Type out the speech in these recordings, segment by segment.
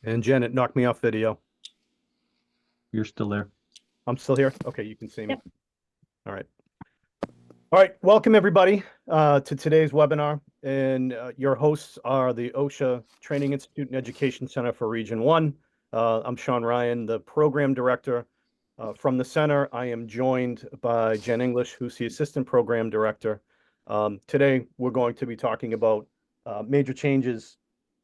And Janet knocked me off video. You're still there. I'm still here. Okay, you can see me. Yep. All right. All right. Welcome everybody to today's webinar. And your hosts are the OSHA Training Institute and Education Center for Region 1. I'm Sean Ryan, the program director. From the center, I am joined by Jen English, who's the assistant program director. Today, we're going to be talking about major changes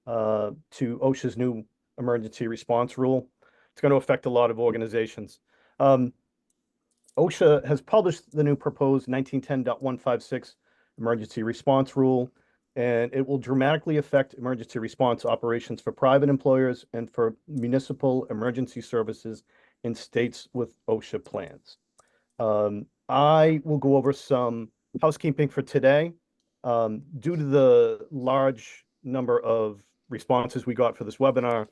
to OSHA's new emergency response rule. It's going to affect a lot of organizations. OSHA has published the new proposed 1910.156 emergency response rule, and it will dramatically affect emergency response operations for private employers and for municipal emergency services in states with OSHA plans. I will go over some housekeeping for today. Due to the large number of responses we got for this webinar,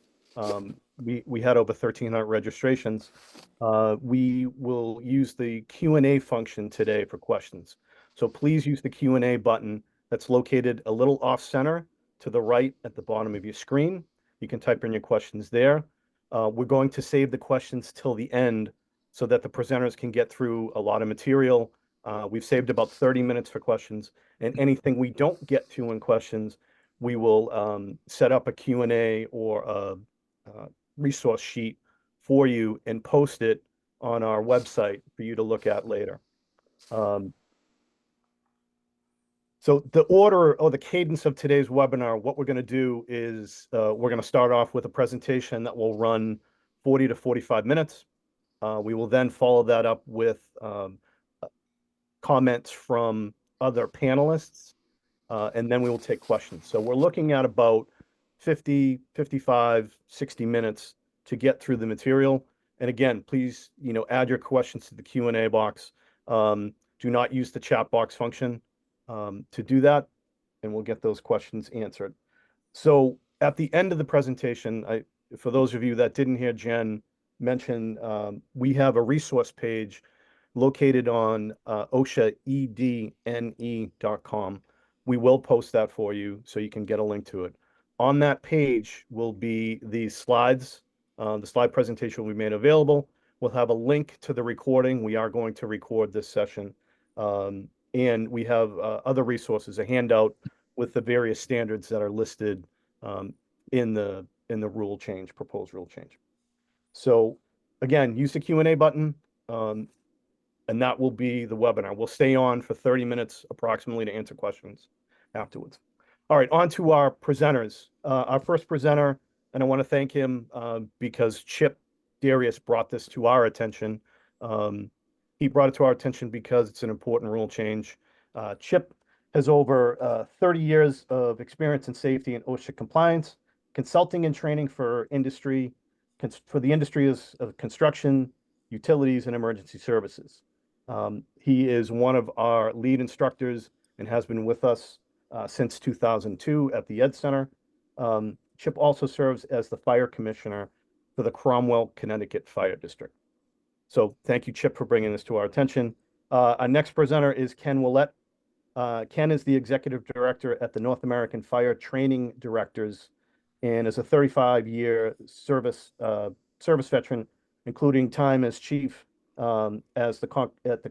we had over 1,300 registrations. We will use the Q&A function today for questions. So please use the Q&A button that's located a little off center to the right at the bottom of your screen. You can type in your questions there. We're going to save the questions till the end so that the presenters can get through a lot of material. We've saved about 30 minutes for questions, and anything we don't get to in questions, we will set up a Q&A or a resource sheet for you and post it on our website for you to look at later. So the order or the cadence of today's webinar, what we're going to do is we're going to start off with a presentation that will run 40 to 45 minutes. We will then follow that up with comments from other panelists, and then we will take questions. So we're looking at about 50, 55, 60 minutes to get through the material. And again, please, add your questions to the Q&A box. Do not use the chat box function to do that, and we'll get those questions answered. So at the end of the presentation, for those of you that didn't hear Jen mention, we have a resource page located on OSHAEDNE.com. We will post that for you so you can get a link to it. On that page will be the slides. The slide presentation will be made available. We'll have a link to the recording. We are going to record this session. And we have other resources, a handout with the various standards that are listed in the rule change, proposed rule change. So again, use the Q&A button, and that will be the webinar. We'll stay on for 30 minutes approximately to answer questions afterwards. All right, on to our presenters. Our first presenter, and I want to thank him because Chip Darius brought this to our attention. He brought it to our attention because it's an important rule change. Chip has over 30 years of experience in safety and OSHA compliance, consulting and training for the industry of construction, utilities, and emergency services. He is one of our lead instructors and has been with us since 2002 at the Ed Center. Chip also serves as the fire commissioner for the Cromwell, Connecticut Fire District. So thank you, Chip, for bringing this to our attention. Our next presenter is Ken Willett. Ken is the executive director at the North American Fire Training Directors and is a 35-year service veteran, including time as chief at the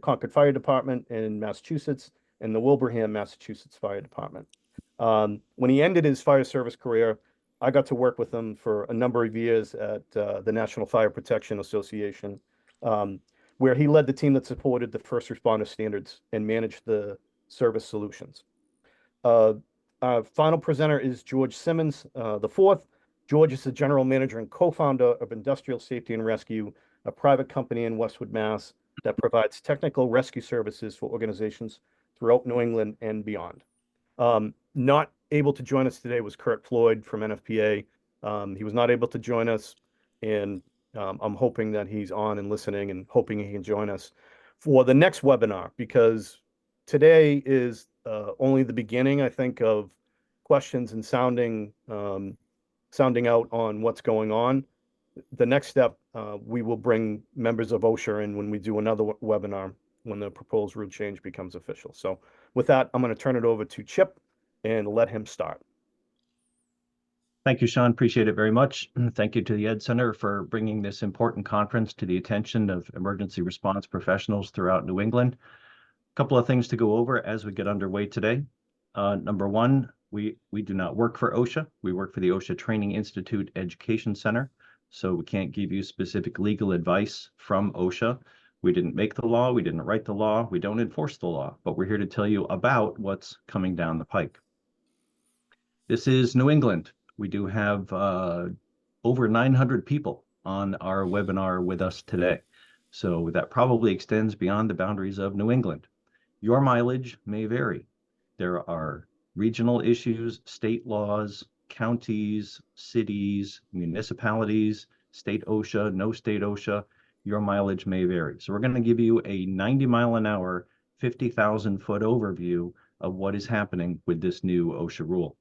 Concord Fire Department in Massachusetts and the Wilbraham, Massachusetts Fire Department. When he ended his fire service career, I got to work with him for a number of years at the National Fire Protection Association, where he led the team that supported the first responder standards and managed the service solutions. Our final presenter is George Simmons, the fourth. George is the general manager and co-founder of Industrial Safety and Rescue, a private company in Westwood, Mass. That provides technical rescue services for organizations throughout New England and beyond. Not able to join us today was Kurt Floyd from NFPA. He was not able to join us, and I'm hoping that he's on and listening and hoping he can join us for the next webinar, because today is only the beginning, I think, of questions and sounding out on what's going on. The next step, we will bring members of OSHA in when we do another webinar when the proposed rule change becomes official. So with that, I'm going to turn it over to Chip and let him start. Thank you, Sean. Appreciate it very much. Thank you to the Ed Center for bringing this important conference to the attention of emergency response professionals throughout New England. A couple of things to go over as we get underway today. Number one, we do not work for OSHA. We work for the OSHA Training Institute Education Center. So we can't give you specific legal advice from OSHA. We didn't make the law. We didn't write the law. We don't enforce the law, but we're here to tell you about what's coming down the pike. This is New England. We do have over 900 people on our webinar with us today. So that probably extends beyond the boundaries of New England. Your mileage may vary. There are regional issues, state laws, counties, cities, municipalities, state OSHA, no state OSHA. Your mileage may vary. So we're going to give you a 90 mile an hour, 50,000 foot overview of what is happening with this new OSHA rule.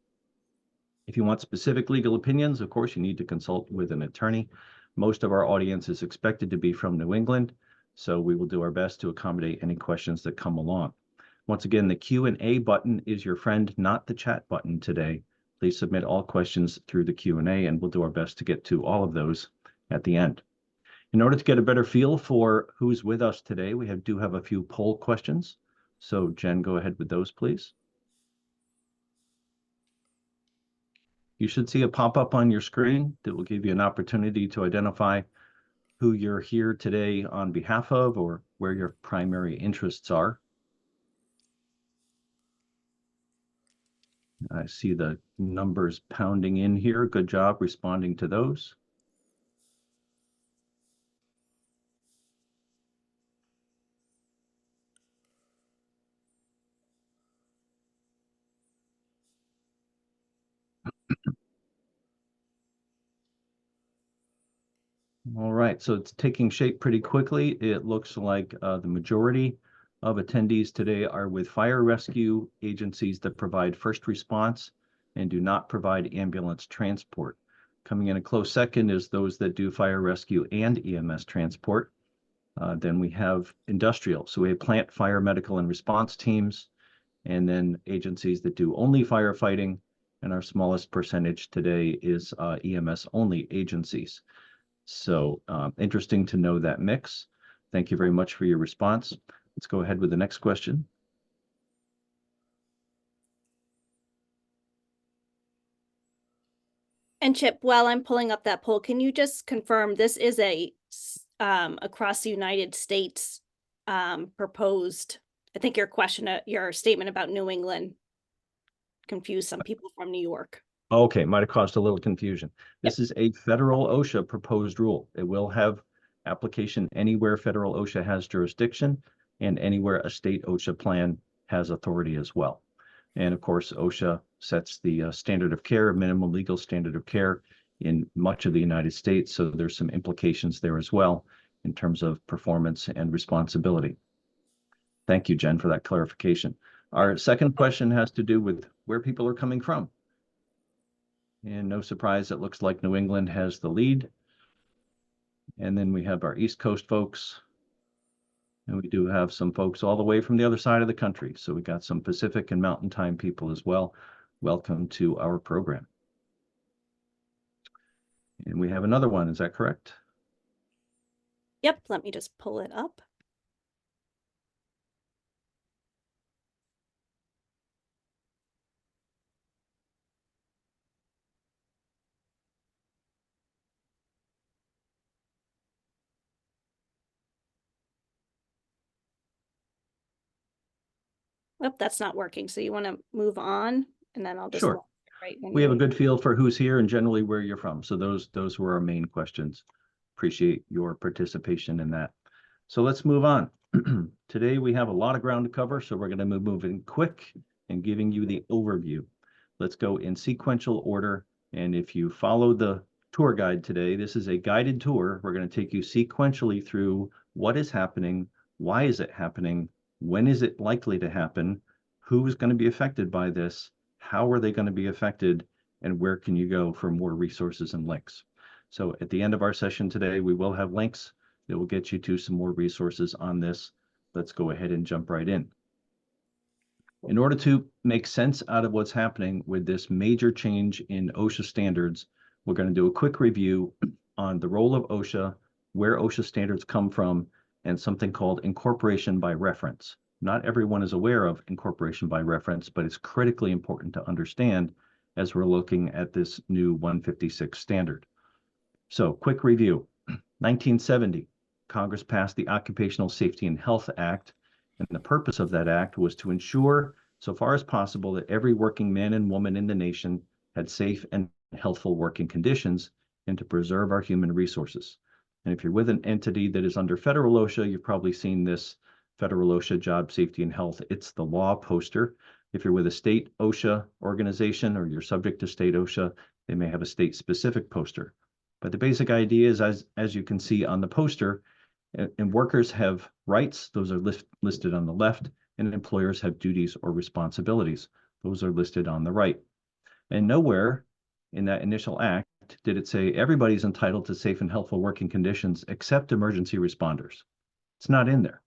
If you want specific legal opinions, of course, you need to consult with an attorney. Most of our audience is expected to be from New England, so we will do our best to accommodate any questions that come along. Once again, the Q&A button is your friend, not the chat button today. Please submit all questions through the Q&A, and we'll do our best to get to all of those at the end. In order to get a better feel for who's with us today, we do have a few poll questions. So Jen, go ahead with those, please. You should see a pop-up on your screen that will give you an opportunity to identify who you're here today on behalf of or where your primary interests are. I see the numbers pounding in here. Good job responding to those. All right, so it's taking shape pretty quickly. It looks like the majority of attendees today are with fire rescue agencies that provide first response and do not provide ambulance transport. Coming in a close second is those that do fire rescue and EMS transport. Then we have industrial. So we have plant, fire, medical, and response teams, and then agencies that do only firefighting. And our smallest percentage today is EMS only agencies. So interesting to know that mix. Thank you very much for your response. Let's go ahead with the next question. And Chip, while I'm pulling up that poll, can you just confirm this is a across the United States proposed? I think your statement about New England confused some people from New York. Okay, might have caused a little confusion. This is a federal OSHA proposed rule. It will have application anywhere federal OSHA has jurisdiction and anywhere a state OSHA plan has authority as well. And of course, OSHA sets the standard of care, minimum legal standard of care in much of the United States. So there's some implications there as well in terms of performance and responsibility. Thank you, Jen, for that clarification. Our second question has to do with where people are coming from. And no surprise, it looks like New England has the lead. And then we have our East Coast folks. And we do have some folks all the way from the other side of the country. So we got some Pacific and Mountain Time people as well. Welcome to our program. And we have another one, is that correct? Yep, let me just pull it up. Oh, that's not working. So you want to move on, and then I'll just Sure. right. We have a good feel for who's here and generally where you're from. So those were our main questions. Appreciate your participation in that. So let's move on. Today we have a lot of ground to cover, so we're going to move in quick and giving you the overview. Let's go in sequential order. And if you follow the tour guide today, this is a guided tour. We're going to take you sequentially through what is happening, why is it happening, when is it likely to happen, who's going to be affected by this, how are they going to be affected, and where can you go for more resources and links. So at the end of our session today, we will have links that will get you to some more resources on this. Let's go ahead and jump right in. In order to make sense out of what's happening with this major change in OSHA standards, we're going to do a quick review on the role of OSHA, where OSHA standards come from, and something called incorporation by reference. Not everyone is aware of incorporation by reference, but it's critically important to understand as we're looking at this new 156 standard. So, quick review. 1970, Congress passed the Occupational Safety and Health Act, and the purpose of that act was to ensure, so far as possible, that every working man and woman in the nation had safe and healthful working conditions and to preserve our human resources. And if you're with an entity that is under federal OSHA, you've probably seen this federal OSHA Job Safety and Health. It's the law poster. If you're with a state OSHA organization or you're subject to state OSHA, they may have a state specific poster. But the basic idea is, as you can see on the poster, and workers have rights, those are listed on the left, and employers have duties or responsibilities. Those are listed on the right. And nowhere in that initial act did it say everybody's entitled to safe and healthful working conditions except emergency responders. It's not in there.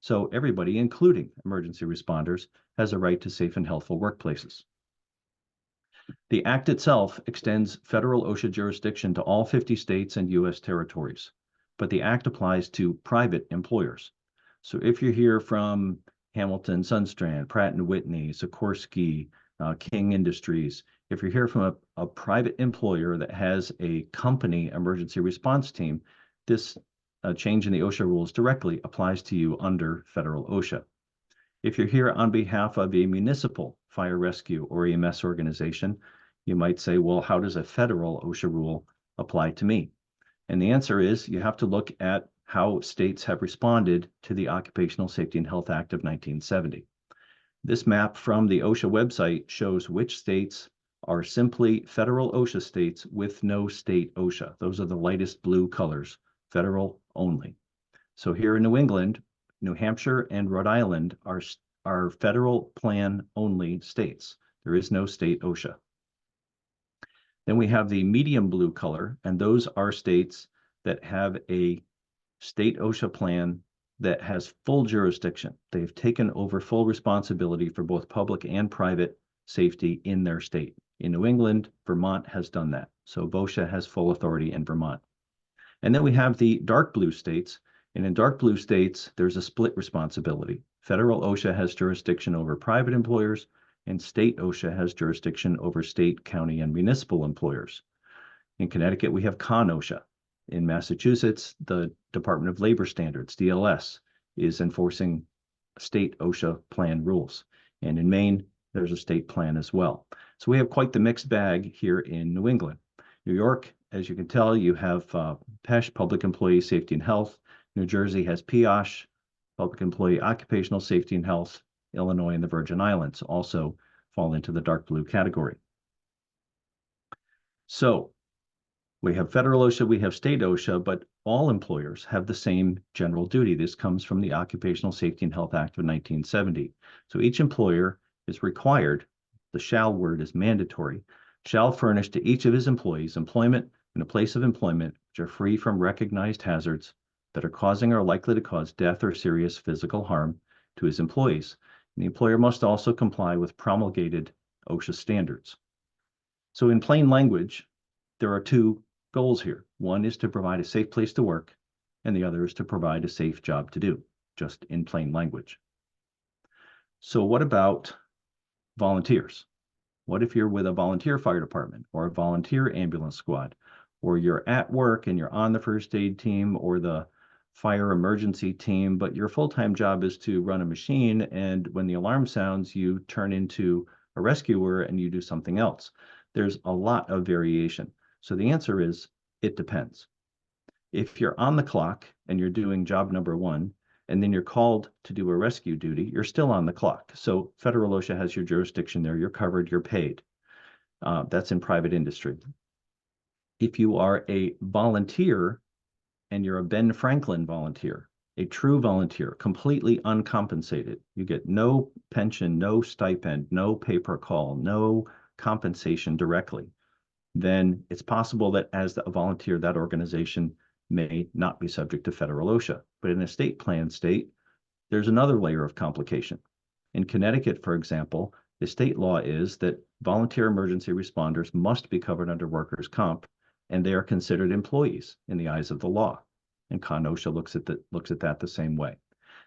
So everybody, including emergency responders, has a right to safe and healthful workplaces. The act itself extends federal OSHA jurisdiction to all 50 states and U.S. territories, but the act applies to private employers. So if you're here from Hamilton, Sundstrand, Pratt & Whitney, Sikorsky, King Industries, if you're here from a private employer that has a company emergency response team, this change in the OSHA rules directly applies to you under federal OSHA. If you're here on behalf of a municipal fire rescue or EMS organization, you might say, well, how does a federal OSHA rule apply to me? And the answer is you have to look at how states have responded to the Occupational Safety and Health Act of 1970. This map from the OSHA website shows which states are simply federal OSHA states with no state OSHA. Those are the lightest blue colors, federal only. So here in New England, New Hampshire and Rhode Island are federal plan only states. There is no state OSHA. Then we have the medium blue color, and those are states that have a state OSHA plan that has full jurisdiction. They've taken over full responsibility for both public and private safety in their state. In New England, Vermont has done that. So OSHA has full authority in Vermont. And then we have the dark blue states. And in dark blue states, there's a split responsibility. Federal OSHA has jurisdiction over private employers, and state OSHA has jurisdiction over state, county, and municipal employers. In Connecticut, we have con-OSHA. In Massachusetts, the Department of Labor Standards, DLS, is enforcing state OSHA plan rules. And in Maine, there's a state plan as well. So we have quite the mixed bag here in New England. New York, as you can tell, you have PESH, Public Employee Safety and Health. New Jersey has POSH, Public Employee Occupational Safety and Health. Illinois and the Virgin Islands also fall into the dark blue category. So we have federal OSHA, we have state OSHA, but all employers have the same general duty. This comes from the Occupational Safety and Health Act of 1970. So each employer is required, the shall word is mandatory, shall furnish to each of his employees employment and a place of employment which are free from recognized hazards that are causing or likely to cause death or serious physical harm to his employees. And the employer must also comply with promulgated OSHA standards. So in plain language, there are two goals here. One is to provide a safe place to work, and the other is to provide a safe job to do, just in plain language. So what about volunteers? What if you're with a volunteer fire department or a volunteer ambulance squad, or you're at work and you're on the first aid team or the fire emergency team, but your full-time job is to run a machine, and when the alarm sounds, you turn into a rescuer and you do something else? There's a lot of variation. So the answer is, it depends. If you're on the clock and you're doing job number one, and then you're called to do a rescue duty, you're still on the clock. So federal OSHA has your jurisdiction there, you're covered, you're paid. That's in private industry. If you are a volunteer and you're a Ben Franklin volunteer, a true volunteer, completely uncompensated, you get no pension, no stipend, no pay per call, no compensation directly, then it's possible that as a volunteer, that organization may not be subject to federal OSHA. But in a state plan state, there's another layer of complication. In Connecticut, for example, the state law is that volunteer emergency responders must be covered under workers' comp, and they are considered employees in the eyes of the law. And OSHA looks at that the same way.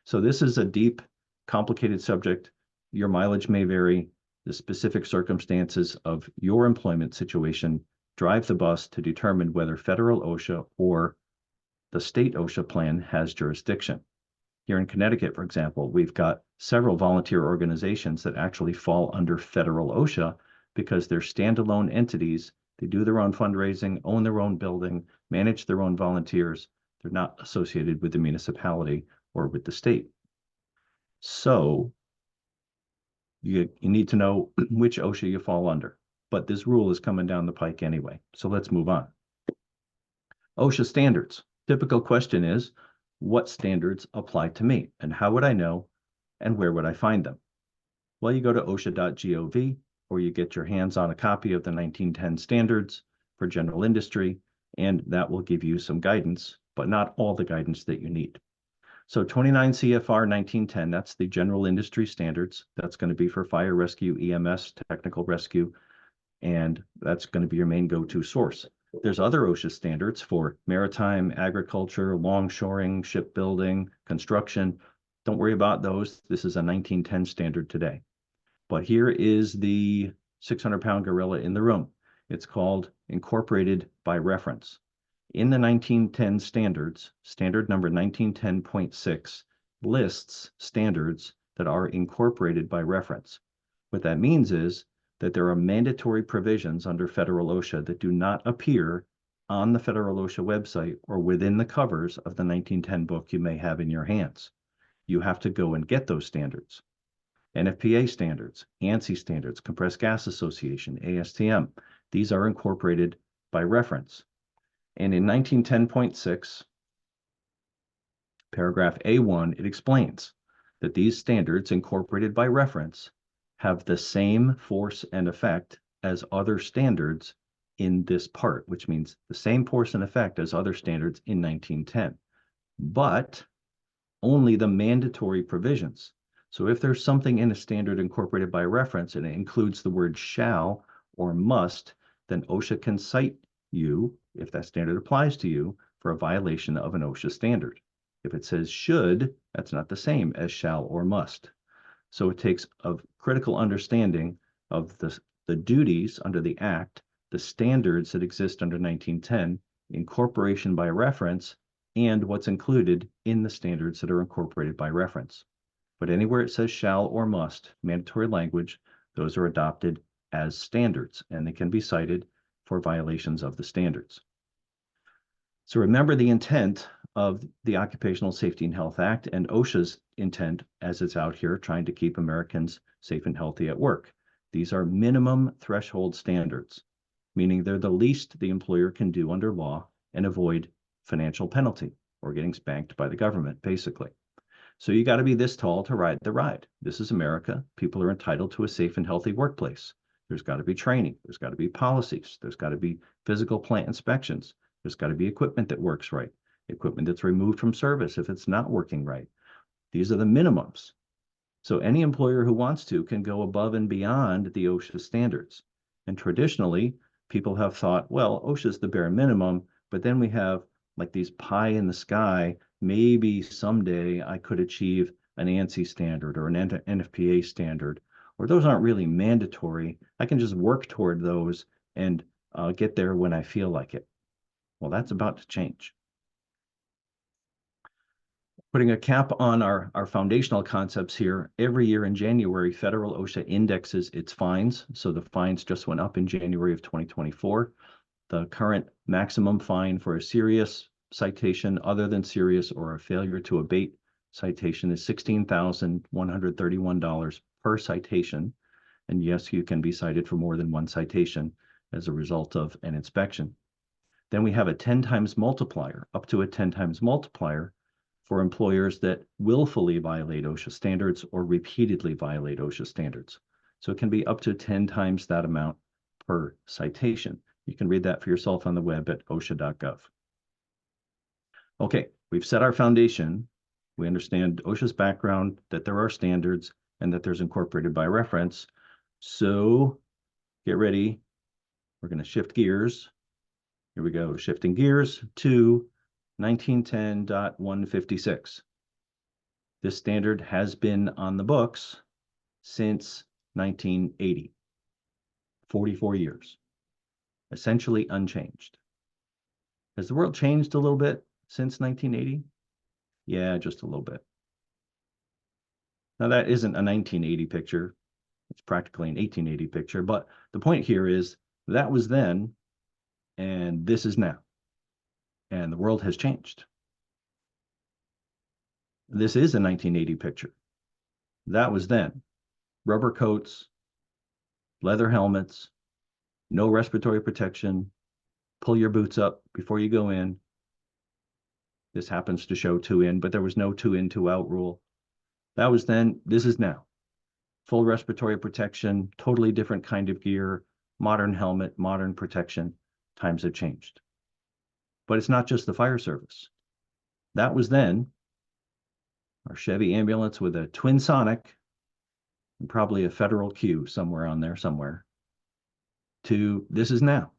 So this is a deep, complicated subject. Your mileage may vary. The specific circumstances of your employment situation drive the bus to determine whether federal OSHA or the state OSHA plan has jurisdiction. Here in Connecticut, for example, we've got several volunteer organizations that actually fall under federal OSHA because they're standalone entities. They do their own fundraising, own their own building, manage their own volunteers. They're not associated with the municipality or with the state. So you need to know which OSHA you fall under. But this rule is coming down the pike anyway. So let's move on. OSHA standards. Typical question is, what standards apply to me? And how would I know? And where would I find them? Well, you go to OSHA.gov, or you get your hands on a copy of the 1910 standards for general industry, and that will give you some guidance, but not all the guidance that you need. So 29 CFR 1910, that's the general industry standards. That's going to be for fire rescue, EMS, technical rescue, and that's going to be your main go-to source. There's other OSHA standards for maritime, agriculture, longshoring, shipbuilding, construction. Don't worry about those. This is a 1910 standard today. But here is the 600-pound gorilla in the room. It's called Incorporated by Reference. In the 1910 standards, standard number 1910.6 lists standards that are incorporated by reference. What that means is that there are mandatory provisions under federal OSHA that do not appear on the federal OSHA website or within the covers of the 1910 book you may have in your hands. You have to go and get those standards. NFPA standards, ANSI standards, Compressed Gas Association, ASTM, these are incorporated by reference. And in 1910.6, paragraph A1, it explains that these standards incorporated by reference have the same force and effect as other standards in this part, which means the same force and effect as other standards in 1910, but only the mandatory provisions. So if there's something in a standard incorporated by reference and it includes the word shall or must, then OSHA can cite you, if that standard applies to you, for a violation of an OSHA standard. If it says should, that's not the same as shall or must. So it takes a critical understanding of the duties under the Act, the standards that exist under 1910, incorporation by reference, and what's included in the standards that are incorporated by reference. But anywhere it says shall or must, mandatory language, those are adopted as standards, and they can be cited for violations of the standards. So remember the intent of the Occupational Safety and Health Act and OSHA's intent as it's out here trying to keep Americans safe and healthy at work. These are minimum threshold standards, meaning they're the least the employer can do under law and avoid financial penalty or getting spanked by the government, basically. So you got to be this tall to ride the ride. This is America. People are entitled to a safe and healthy workplace. There's got to be training. There's got to be policies. There's got to be physical plant inspections. There's got to be equipment that works right. Equipment that's removed from service if it's not working right. These are the minimums. So any employer who wants to can go above and beyond the OSHA standards. And traditionally, people have thought, well, OSHA is the bare minimum, but then we have like these pie in the sky. Maybe someday I could achieve an ANSI standard or an NFPA standard, or those aren't really mandatory. I can just work toward those and get there when I feel like it. Well, that's about to change. Putting a cap on our foundational concepts here, every year in January, federal OSHA indexes its fines. So the fines just went up in January of 2024. The current maximum fine for a serious citation other than serious or a failure to abate citation is $16,131 per citation. And yes, you can be cited for more than one citation as a result of an inspection. Then we have a 10 times multiplier, up to a 10 times multiplier for employers that willfully violate OSHA standards or repeatedly violate OSHA standards. So it can be up to 10 times that amount per citation. You can read that for yourself on the web at OSHA.gov. Okay, we've set our foundation. We understand OSHA's background, that there are standards, and that there's incorporated by reference. So get ready. We're going to shift gears. Here we go, shifting gears to 1910.156. This standard has been on the books since 1980, 44 years, essentially unchanged. Has the world changed a little bit since 1980? Yeah, just a little bit. Now that isn't a 1980 picture. It's practically an 1880 picture, but the point here is that was then and this is now. And the world has changed. This is a 1980 picture. That was then. Rubber coats, leather helmets, no respiratory protection, pull your boots up before you go in. This happens to show 2 in, but there was no 2 in, 2 out rule. That was then, this is now. Full respiratory protection, totally different kind of gear, modern helmet, modern protection. Times have changed. But it's not just the fire service. That was then. Our Chevy ambulance with a twin sonic, and probably a federal Q somewhere on there somewhere, to this is now.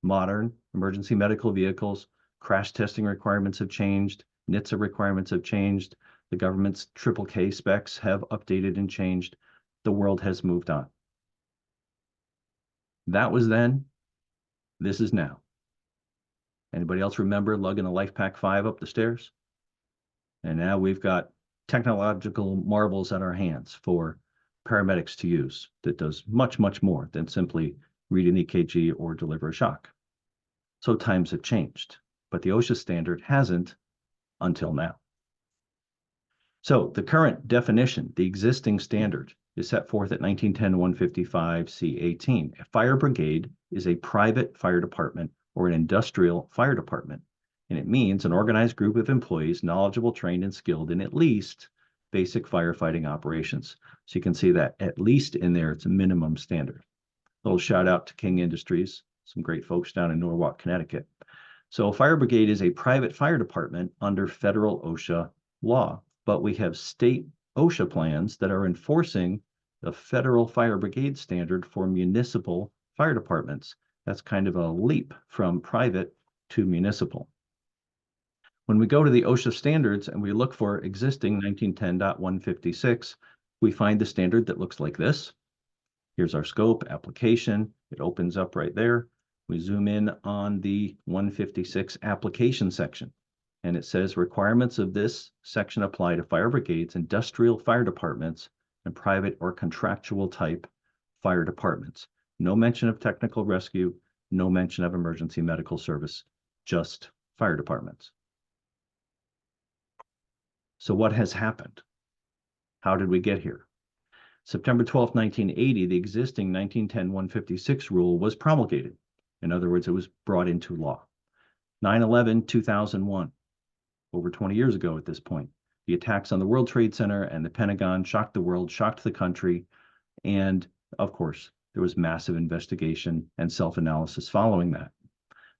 Modern emergency medical vehicles, crash testing requirements have changed, NHTSA requirements have changed, the government's K specs have updated and changed. The world has moved on. That was then, this is now. Anybody else remember lugging a Life Pack 5 up the stairs? And now we've got technological marvels at our hands for paramedics to use that does much, much more than simply read an EKG or deliver a shock. So times have changed, but the OSHA standard hasn't until now. So the current definition, the existing standard, is set forth at 1910-155-C18. A fire brigade is a private fire department or an industrial fire department, and it means an organized group of employees knowledgeable, trained, and skilled in at least basic firefighting operations. So you can see that at least in there, it's a minimum standard. A little shout out to King Industries, some great folks down in Norwalk, Connecticut. So a fire brigade is a private fire department under federal OSHA law, but we have state OSHA plans that are enforcing the federal fire brigade standard for municipal fire departments. That's kind of a leap from private to municipal. When we go to the OSHA standards and we look for existing 1910.156, we find the standard that looks like this. Here's our scope, application. It opens up right there. We zoom in on the 156 application section, and it says requirements of this section apply to fire brigades, industrial fire departments, and private or contractual type fire departments. No mention of technical rescue, no mention of emergency medical service, just fire departments. So what has happened? How did we get here? September 12, 1980, the existing 1910-156 rule was promulgated. In other words, it was brought into law. 9/11/2001, over 20 years ago at this point. The attacks on the World Trade Center and the Pentagon shocked the world, shocked the country, and of course, there was massive investigation and self-analysis following that.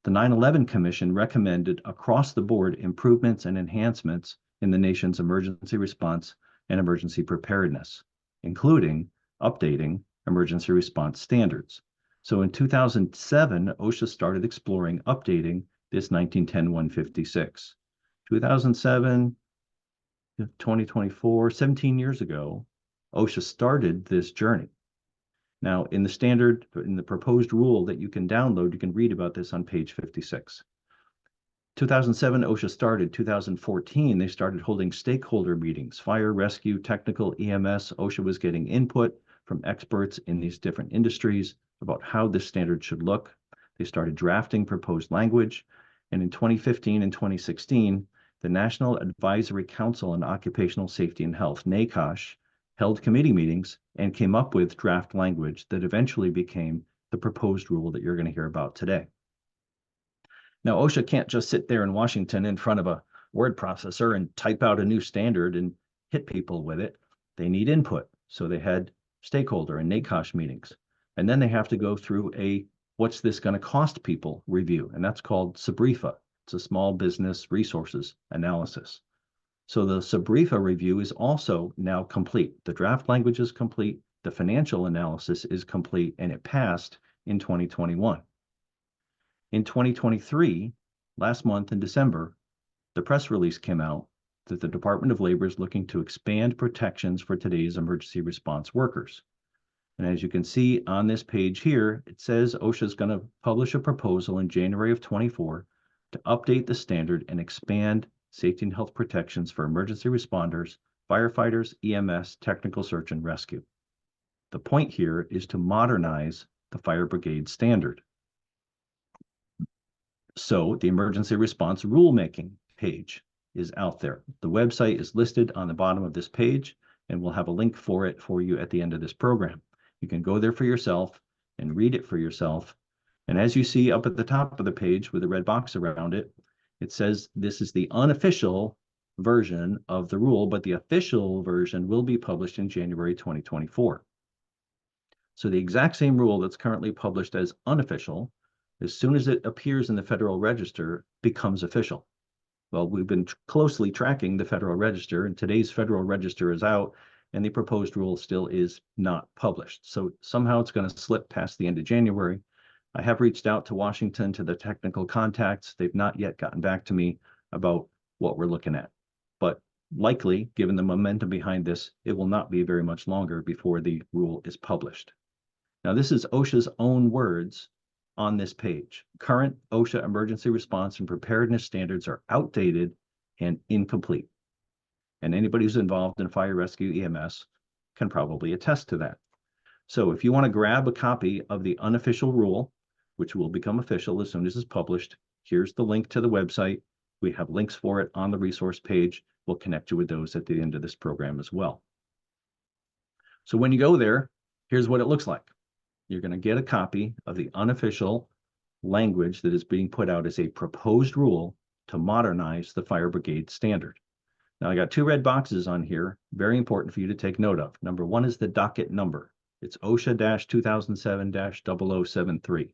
The 9/11 Commission recommended across the board improvements and enhancements in the nation's emergency response and emergency preparedness, including updating emergency response standards. So in 2007, OSHA started exploring updating this 1910-156. 2007, 2024, 17 years ago, OSHA started this journey. Now, in the standard, in the proposed rule that you can download, you can read about this on page 56. 2007, OSHA started. 2014, they started holding stakeholder meetings, fire, rescue, technical, EMS. OSHA was getting input from experts in these different industries about how this standard should look. They started drafting proposed language. And in 2015 and 2016, the National Advisory Council on Occupational Safety and Health, NACOSH, held committee meetings and came up with draft language that eventually became the proposed rule that you're going to hear about today. Now, OSHA can't just sit there in Washington in front of a word processor and type out a new standard and hit people with it. They need input. So they had stakeholder and NACOSH meetings. And then they have to go through a what's this going to cost people review. And that's called SBREFA. It's a small business resources analysis. So the SBREFA review is also now complete. The draft language is complete, the financial analysis is complete, and it passed in 2021. In 2023, last month in December, the press release came out that the Department of Labor is looking to expand protections for today's emergency response workers. And as you can see on this page here, it says OSHA is going to publish a proposal in January of 24 to update the standard and expand safety and health protections for emergency responders, firefighters, EMS, technical search and rescue. The point here is to modernize the fire brigade standard. So the emergency response rulemaking page is out there. The website is listed on the bottom of this page, and we'll have a link for it for you at the end of this program. You can go there for yourself and read it for yourself. And as you see up at the top of the page with a red box around it, it says this is the unofficial version of the rule, but the official version will be published in January 2024. So the exact same rule that's currently published as unofficial, as soon as it appears in the Federal Register, becomes official. Well, we've been closely tracking the Federal Register, and today's Federal Register is out, and the proposed rule still is not published. So somehow it's going to slip past the end of January. I have reached out to Washington, to the technical contacts. They've not yet gotten back to me about what we're looking at. But likely, given the momentum behind this, it will not be very much longer before the rule is published. Now, this is OSHA's own words on this page. Current OSHA emergency response and preparedness standards are outdated and incomplete. And anybody who's involved in fire rescue EMS can probably attest to that. So if you want to grab a copy of the unofficial rule, which will become official as soon as it's published, here's the link to the website. We have links for it on the resource page. We'll connect you with those at the end of this program as well. So when you go there, here's what it looks like. You're going to get a copy of the unofficial language that is being put out as a proposed rule to modernize the fire brigade standard. Now, I got two red boxes on here, very important for you to take note of. Number one is the docket number. It's OSHA-2007-0073.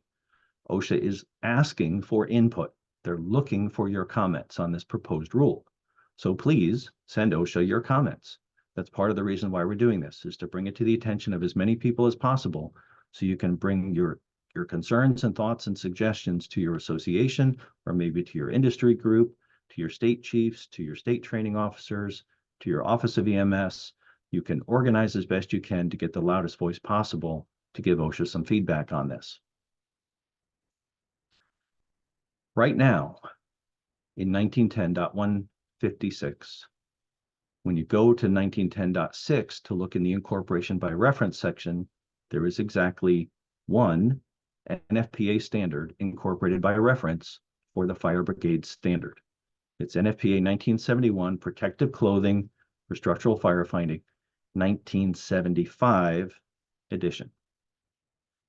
OSHA is asking for input. They're looking for your comments on this proposed rule. So please send OSHA your comments. That's part of the reason why we're doing this, is to bring it to the attention of as many people as possible so you can bring your concerns and thoughts and suggestions to your association, or maybe to your industry group, to your state chiefs, to your state training officers, to your office of EMS. You can organize as best you can to get the loudest voice possible to give OSHA some feedback on this. Right now, in 1910.156, when you go to 1910.6 to look in the incorporation by reference section, there is exactly one NFPA standard incorporated by reference for the fire brigade standard. It's NFPA 1971 Protective Clothing for Structural Firefighting 1975 edition.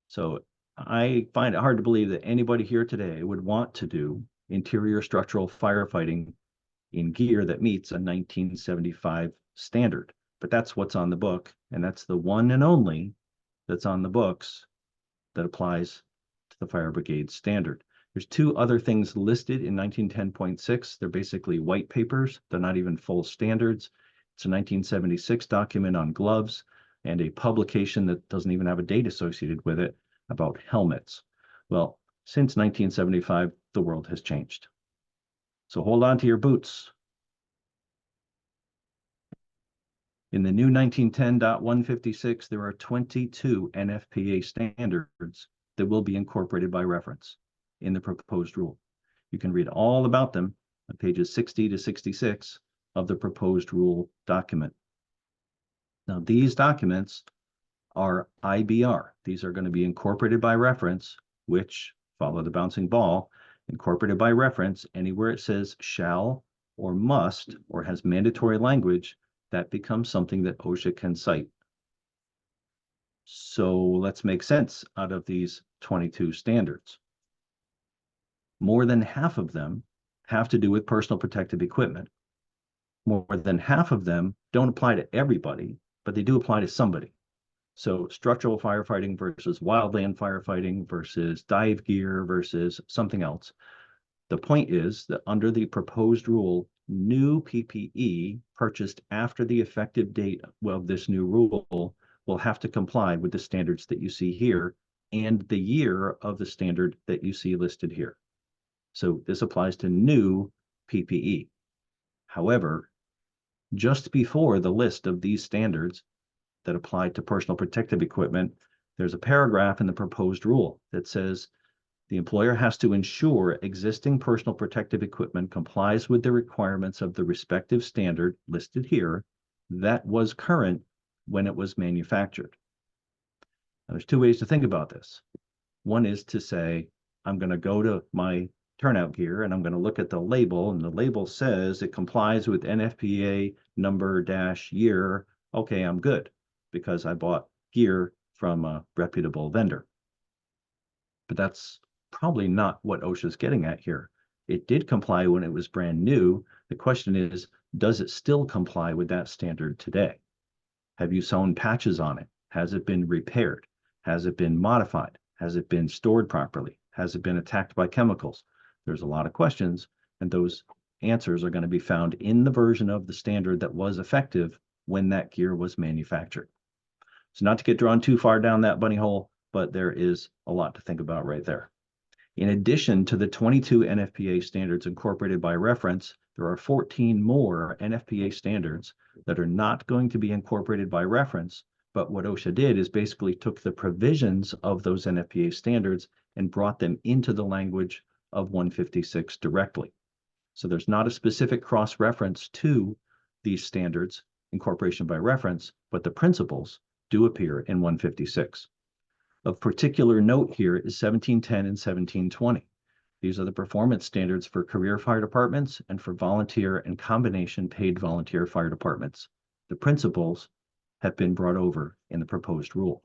So I find it hard to believe that anybody here today would want to do interior structural firefighting in gear that meets a 1975 standard. But that's what's on the book, and that's the one and only that's on the books that applies to the fire brigade standard. There's two other things listed in 1910.6. They're basically white papers. They're not even full standards. It's a 1976 document on gloves and a publication that doesn't even have a date associated with it about helmets. Well, since 1975, the world has changed. So hold on to your boots. In the new 1910.156, there are 22 NFPA standards that will be incorporated by reference in the proposed rule. You can read all about them on pages 60 to 66 of the proposed rule document. Now, these documents are IBR. These are going to be incorporated by reference, which, follow the bouncing ball, incorporated by reference, anywhere it says shall or must or has mandatory language, that becomes something that OSHA can cite. So let's make sense out of these 22 standards. More than half of them have to do with personal protective equipment. More than half of them don't apply to everybody, but they do apply to somebody. So structural firefighting versus wildland firefighting versus dive gear versus something else. The point is that under the proposed rule, new PPE purchased after the effective date of this new rule will have to comply with the standards that you see here and the year of the standard that you see listed here. So this applies to new PPE. However, just before the list of these standards that apply to personal protective equipment, there's a paragraph in the proposed rule that says the employer has to ensure existing personal protective equipment complies with the requirements of the respective standard listed here that was current when it was manufactured. Now, there's two ways to think about this. One is to say, I'm going to go to my turnout gear and I'm going to look at the label, and the label says it complies with NFPA number dash year. Okay, I'm good because I bought gear from a reputable vendor. But that's probably not what OSHA is getting at here. It did comply when it was brand new. The question is, does it still comply with that standard today? Have you sewn patches on it? Has it been repaired? Has it been modified? Has it been stored properly? Has it been attacked by chemicals? There's a lot of questions, and those answers are going to be found in the version of the standard that was effective when that gear was manufactured. So not to get drawn too far down that bunny hole, but there is a lot to think about right there. In addition to the 22 NFPA standards incorporated by reference, there are 14 more NFPA standards that are not going to be incorporated by reference, but what OSHA did is basically took the provisions of those NFPA standards and brought them into the language of 156 directly. So there's not a specific cross-reference to these standards, incorporation by reference, but the principles do appear in 156. Of particular note here is 1710 and 1720. These are the performance standards for career fire departments and for volunteer and combination paid volunteer fire departments. The principles have been brought over in the proposed rule.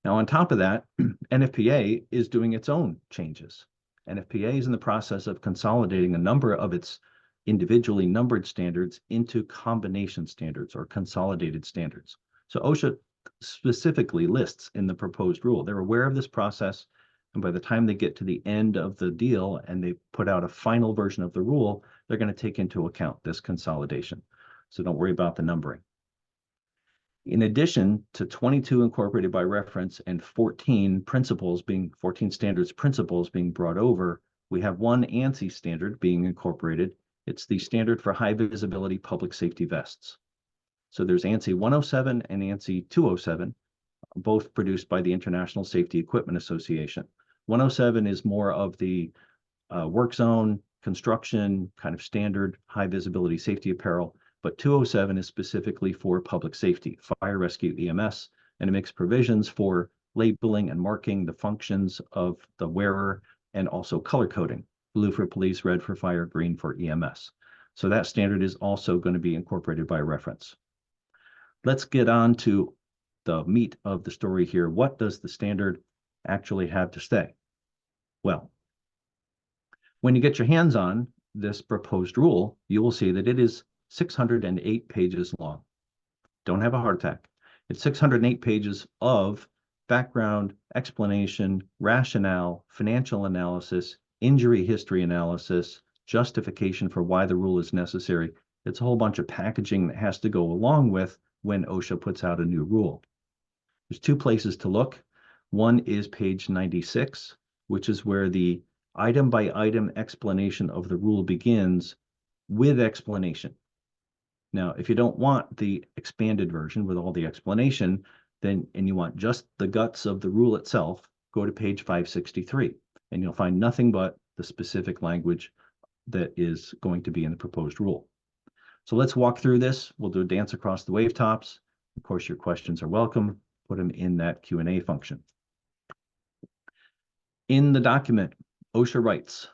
Now, on top of that, NFPA is doing its own changes. NFPA is in the process of consolidating a number of its individually numbered standards into combination standards or consolidated standards. So OSHA specifically lists in the proposed rule. They're aware of this process, and by the time they get to the end of the deal and they put out a final version of the rule, they're going to take into account this consolidation. So don't worry about the numbering. In addition to 22 incorporated by reference and 14 standards principles being brought over, we have one ANSI standard being incorporated. It's the standard for high visibility public safety vests. So there's ANSI 107 and ANSI 207, both produced by the International Safety Equipment Association. 107 is more of the work zone, construction, kind of standard high visibility safety apparel, but 207 is specifically for public safety, fire rescue, EMS, and it makes provisions for labeling and marking the functions of the wearer and also color coding, blue for police, red for fire, green for EMS. So that standard is also going to be incorporated by reference. Let's get on to the meat of the story here. What does the standard actually have to say? Well, when you get your hands on this proposed rule, you will see that it is 608 pages long. Don't have a heart attack. It's 608 pages of background, explanation, rationale, financial analysis, injury history analysis, justification for why the rule is necessary. It's a whole bunch of packaging that has to go along with when OSHA puts out a new rule. There's two places to look. One is page 96, which is where the item by item explanation of the rule begins with explanation. Now, if you don't want the expanded version with all the explanation, and you want just the guts of the rule itself, go to page 563, and you'll find nothing but the specific language that is going to be in the proposed rule. So let's walk through this. We'll do a dance across the wave tops. Of course, your questions are welcome. Put them in that Q&A function. In the document, OSHA writes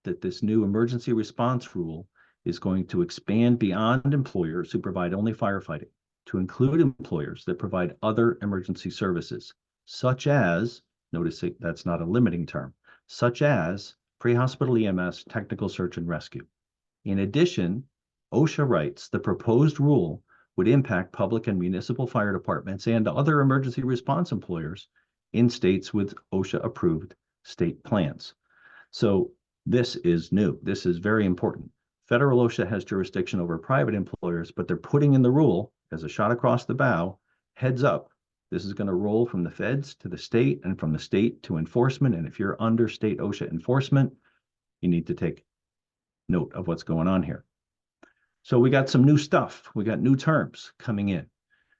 that this new emergency response rule is going to expand beyond employers who provide only firefighting to include employers that provide other emergency services, such as, notice that's not a limiting term, such as pre-hospital EMS, technical search and rescue. In addition, OSHA writes the proposed rule would impact public and municipal fire departments and other emergency response employers in states with OSHA-approved state plans. So this is new. This is very important. Federal OSHA has jurisdiction over private employers, but they're putting in the rule as a shot across the bow, heads up. This is going to roll from the feds to the state and from the state to enforcement. And if you're under state OSHA enforcement, you need to take note of what's going on here. So we got some new stuff. We got new terms coming in.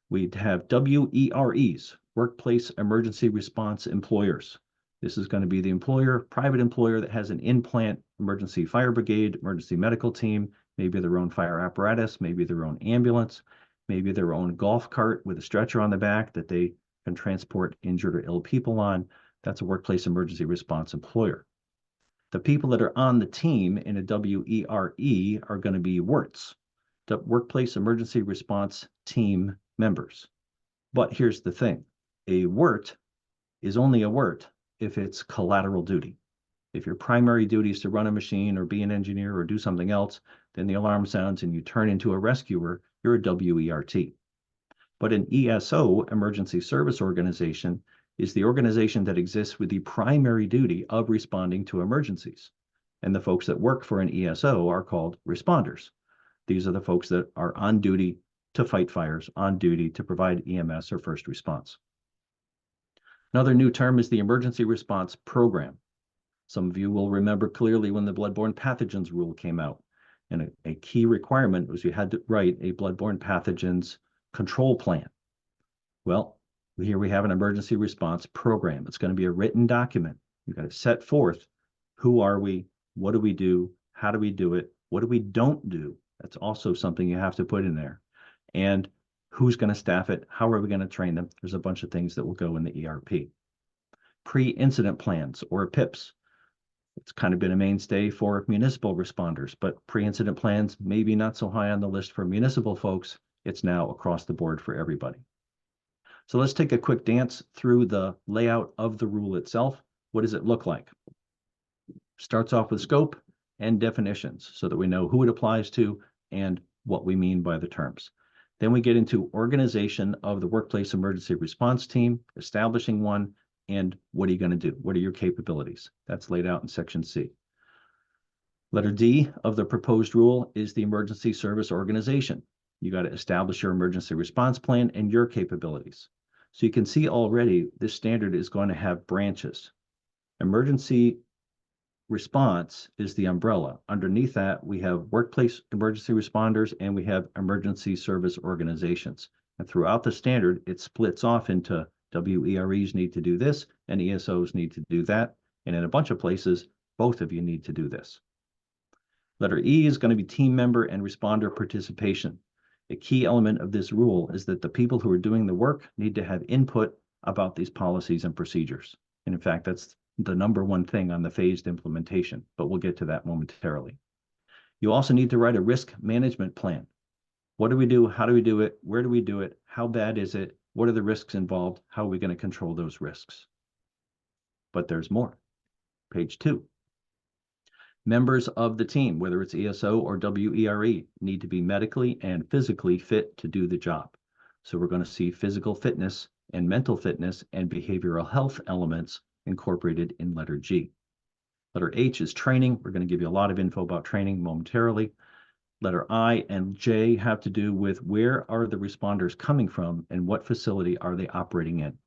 We'd have WEREs, Workplace Emergency Response Employers. This is going to be the employer, private employer that has an in-plant emergency fire brigade, emergency medical team, maybe their own fire apparatus, maybe their own ambulance, maybe their own golf cart with a stretcher on the back that they can transport injured or ill people on. That's a workplace emergency response employer. The people that are on the team in a WERE are going to be WERTs, the Workplace Emergency Response Team members. But here's the thing, a WERT is only a WERT if it's collateral duty. If your primary duty is to run a machine or be an engineer or do something else, then the alarm sounds and you turn into a rescuer, you're a WERT. But an ESO, Emergency Service Organization, is the organization that exists with the primary duty of responding to emergencies. And the folks that work for an ESO are called responders. These are the folks that are on duty to fight fires, on duty to provide EMS or first response. Another new term is the Emergency Response Program. Some of you will remember clearly when the bloodborne pathogens rule came out. And a key requirement was you had to write a bloodborne pathogens control plan. Well, here we have an emergency response program. It's going to be a written document. You've got to set forth who are we, what do we do, how do we do it, what do we don't do. That's also something you have to put in there. And who's going to staff it, how are we going to train them. There's a bunch of things that will go in the ERP. Pre-incident plans, or PIPs. It's kind of been a mainstay for municipal responders, but pre-incident plans maybe not so high on the list for municipal folks. It's now across the board for everybody. So let's take a quick dance through the layout of the rule itself. What does it look like? Starts off with scope and definitions so that we know who it applies to and what we mean by the terms. Then we get into organization of the workplace emergency response team, establishing one, and what are you going to do? What are your capabilities? That's laid out in section C. Letter D of the proposed rule is the emergency service organization. You got to establish your emergency response plan and your capabilities. So you can see already this standard is going to have branches. Emergency response is the umbrella. Underneath that, we have workplace emergency responders and we have emergency service organizations. And throughout the standard, it splits off into WEREs need to do this and ESOs need to do that. And in a bunch of places, both of you need to do this. Letter E is going to be team member and responder participation. A key element of this rule is that the people who are doing the work need to have input about these policies and procedures. And in fact, that's the number one thing on the phased implementation, but we'll get to that momentarily. You also need to write a risk management plan. What do we do? How do we do it? Where do we do it? How bad is it? What are the risks involved? How are we going to control those risks? But there's more. Page 2. Members of the team, whether it's ESO or WERE, need to be medically and physically fit to do the job. So we're going to see physical fitness and mental fitness and behavioral health elements incorporated in letter G. Letter H is training. We're going to give you a lot of info about training momentarily. Letter I and J have to do with where are the responders coming from and what facility are they operating in.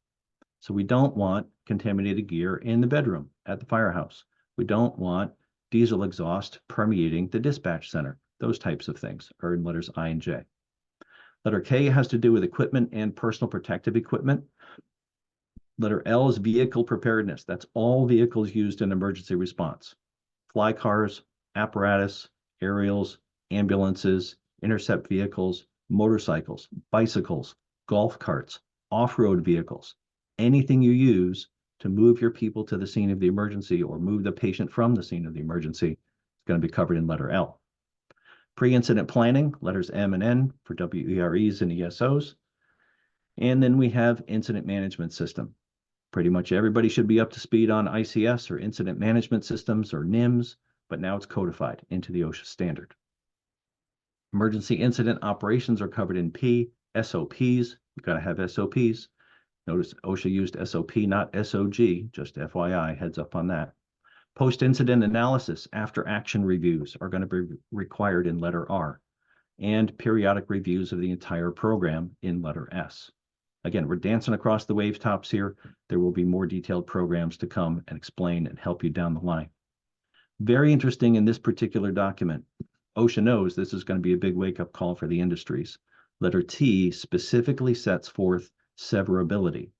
So we don't want contaminated gear in the bedroom at the firehouse. We don't want diesel exhaust permeating the dispatch center. Those types of things are in letters I and J. Letter K has to do with equipment and personal protective equipment. Letter L is vehicle preparedness. That's all vehicles used in emergency response. Fly cars, apparatus, aerials, ambulances, intercept vehicles, motorcycles, bicycles, golf carts, off-road vehicles, anything you use to move your people to the scene of the emergency or move the patient from the scene of the emergency is going to be covered in letter L. Pre-incident planning, letters M and N for WEREs and ESOs. And then we have incident management system. Pretty much everybody should be up to speed on ICS or incident management systems or NIMS, but now it's codified into the OSHA standard. Emergency incident operations are covered in P. SOPs, you've got to have SOPs. Notice OSHA used SOP, not SOG, just FYI, heads up on that. Post-incident analysis after action reviews are going to be required in letter R, and periodic reviews of the entire program in letter S. Again, we're dancing across the wave tops here. There will be more detailed programs to come and explain and help you down the line. Very interesting in this particular document. OSHA knows this is going to be a big wake-up call for the industries. Letter T specifically sets forth severability.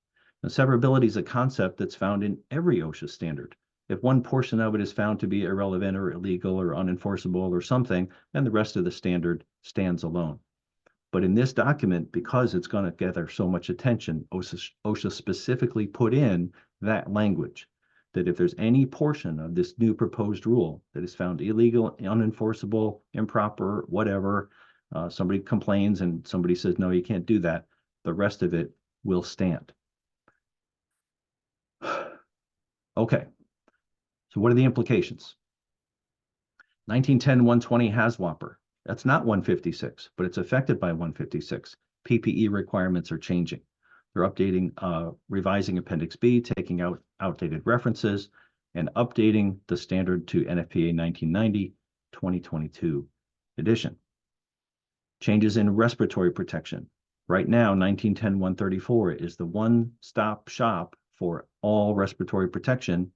Now, severability is a concept that's found in every OSHA standard. If one portion of it is found to be irrelevant or illegal or unenforceable or something, then the rest of the standard stands alone. But in this document, because it's going to gather so much attention, OSHA specifically put in that language, that if there's any portion of this new proposed rule that is found illegal, unenforceable, improper, whatever, somebody complains and somebody says, no, you can't do that, the rest of it will stand. Okay. So what are the implications? 1910-120 HAZWOPER. That's not 156, but it's affected by 156. PPE requirements are changing. They're updating, revising Appendix B, taking out outdated references, and updating the standard to NFPA 1990, 2022 edition. Changes in respiratory protection. Right now, 1910-134 is the one-stop shop for all respiratory protection.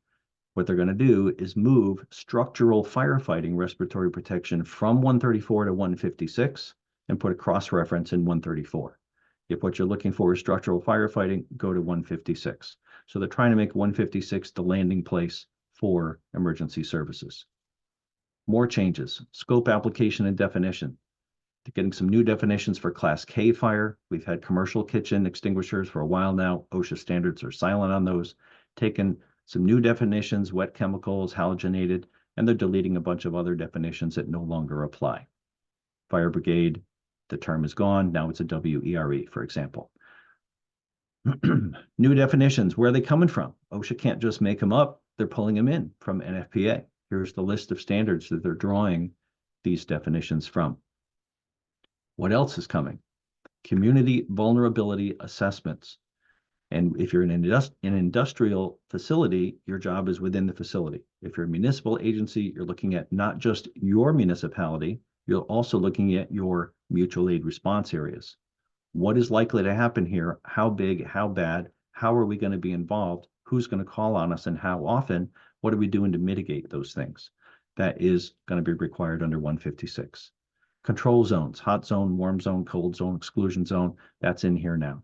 What they're going to do is move structural firefighting respiratory protection from 134 to 156 and put a cross-reference in 134. If what you're looking for is structural firefighting, go to 156. So they're trying to make 156 the landing place for emergency services. More changes. Scope, application, and definition. Getting some new definitions for Class K fire. We've had commercial kitchen extinguishers for a while now. OSHA standards are silent on those. Taken some new definitions, wet chemicals, halogenated, and they're deleting a bunch of other definitions that no longer apply. Fire brigade, the term is gone. Now it's a WERE, for example. New definitions, where are they coming from? OSHA can't just make them up. They're pulling them in from NFPA. Here's the list of standards that they're drawing these definitions from. What else is coming? Community vulnerability assessments. And if you're in an industrial facility, your job is within the facility. If you're a municipal agency, you're looking at not just your municipality, you're also looking at your mutual aid response areas. What is likely to happen here? How big, how bad? How are we going to be involved? Who's going to call on us and how often? What are we doing to mitigate those things? That is going to be required under 156. Control zones, hot zone, warm zone, cold zone, exclusion zone, that's in here now.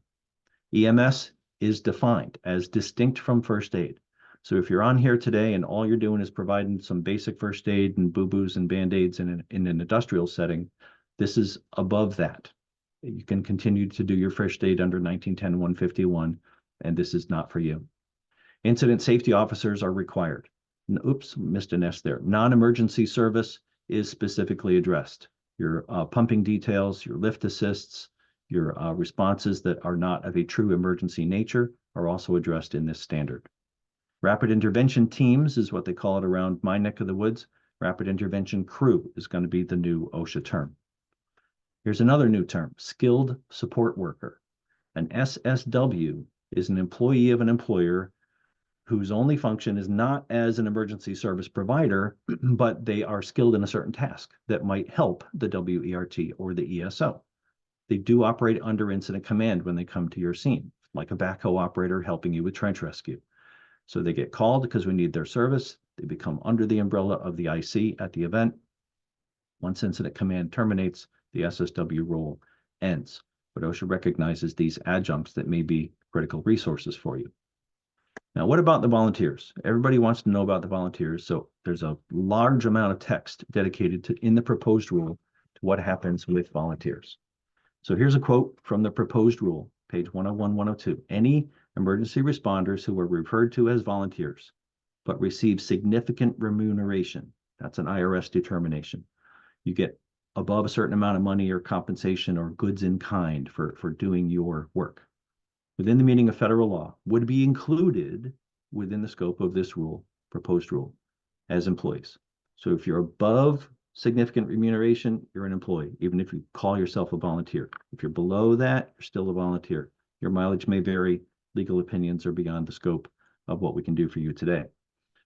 EMS is defined as distinct from first aid. So if you're on here today and all you're doing is providing some basic first aid and boo-boos and band-aids in an industrial setting, this is above that. You can continue to do your first aid under 1910-151, and this is not for you. Incident safety officers are required. Oops, missed an S there. Non-emergency service is specifically addressed. Your pumping details, your lift assists, your responses that are not of a true emergency nature are also addressed in this standard. Rapid intervention teams is what they call it around my neck of the woods. Rapid intervention crew is going to be the new OSHA term. Here's another new term, skilled support worker. An SSW is an employee of an employer whose only function is not as an emergency service provider, but they are skilled in a certain task that might help the WERT or the ESO. They do operate under incident command when they come to your scene, like a backhoe operator helping you with trench rescue. So they get called because we need their service. They become under the umbrella of the IC at the event. Once incident command terminates, the SSW role ends. But OSHA recognizes these adjuncts that may be critical resources for you. Now, what about the volunteers? Everybody wants to know about the volunteers. So there's a large amount of text dedicated to, in the proposed rule, to what happens with volunteers. So here's a quote from the proposed rule, page 101, 102. Any emergency responders who are referred to as volunteers, but receive significant remuneration. That's an IRS determination. You get above a certain amount of money or compensation or goods in kind for doing your work. Within the meaning of federal law, would be included within the scope of this rule, proposed rule, as employees. So if you're above significant remuneration, you're an employee, even if you call yourself a volunteer. If you're below that, you're still a volunteer. Your mileage may vary. Legal opinions are beyond the scope of what we can do for you today.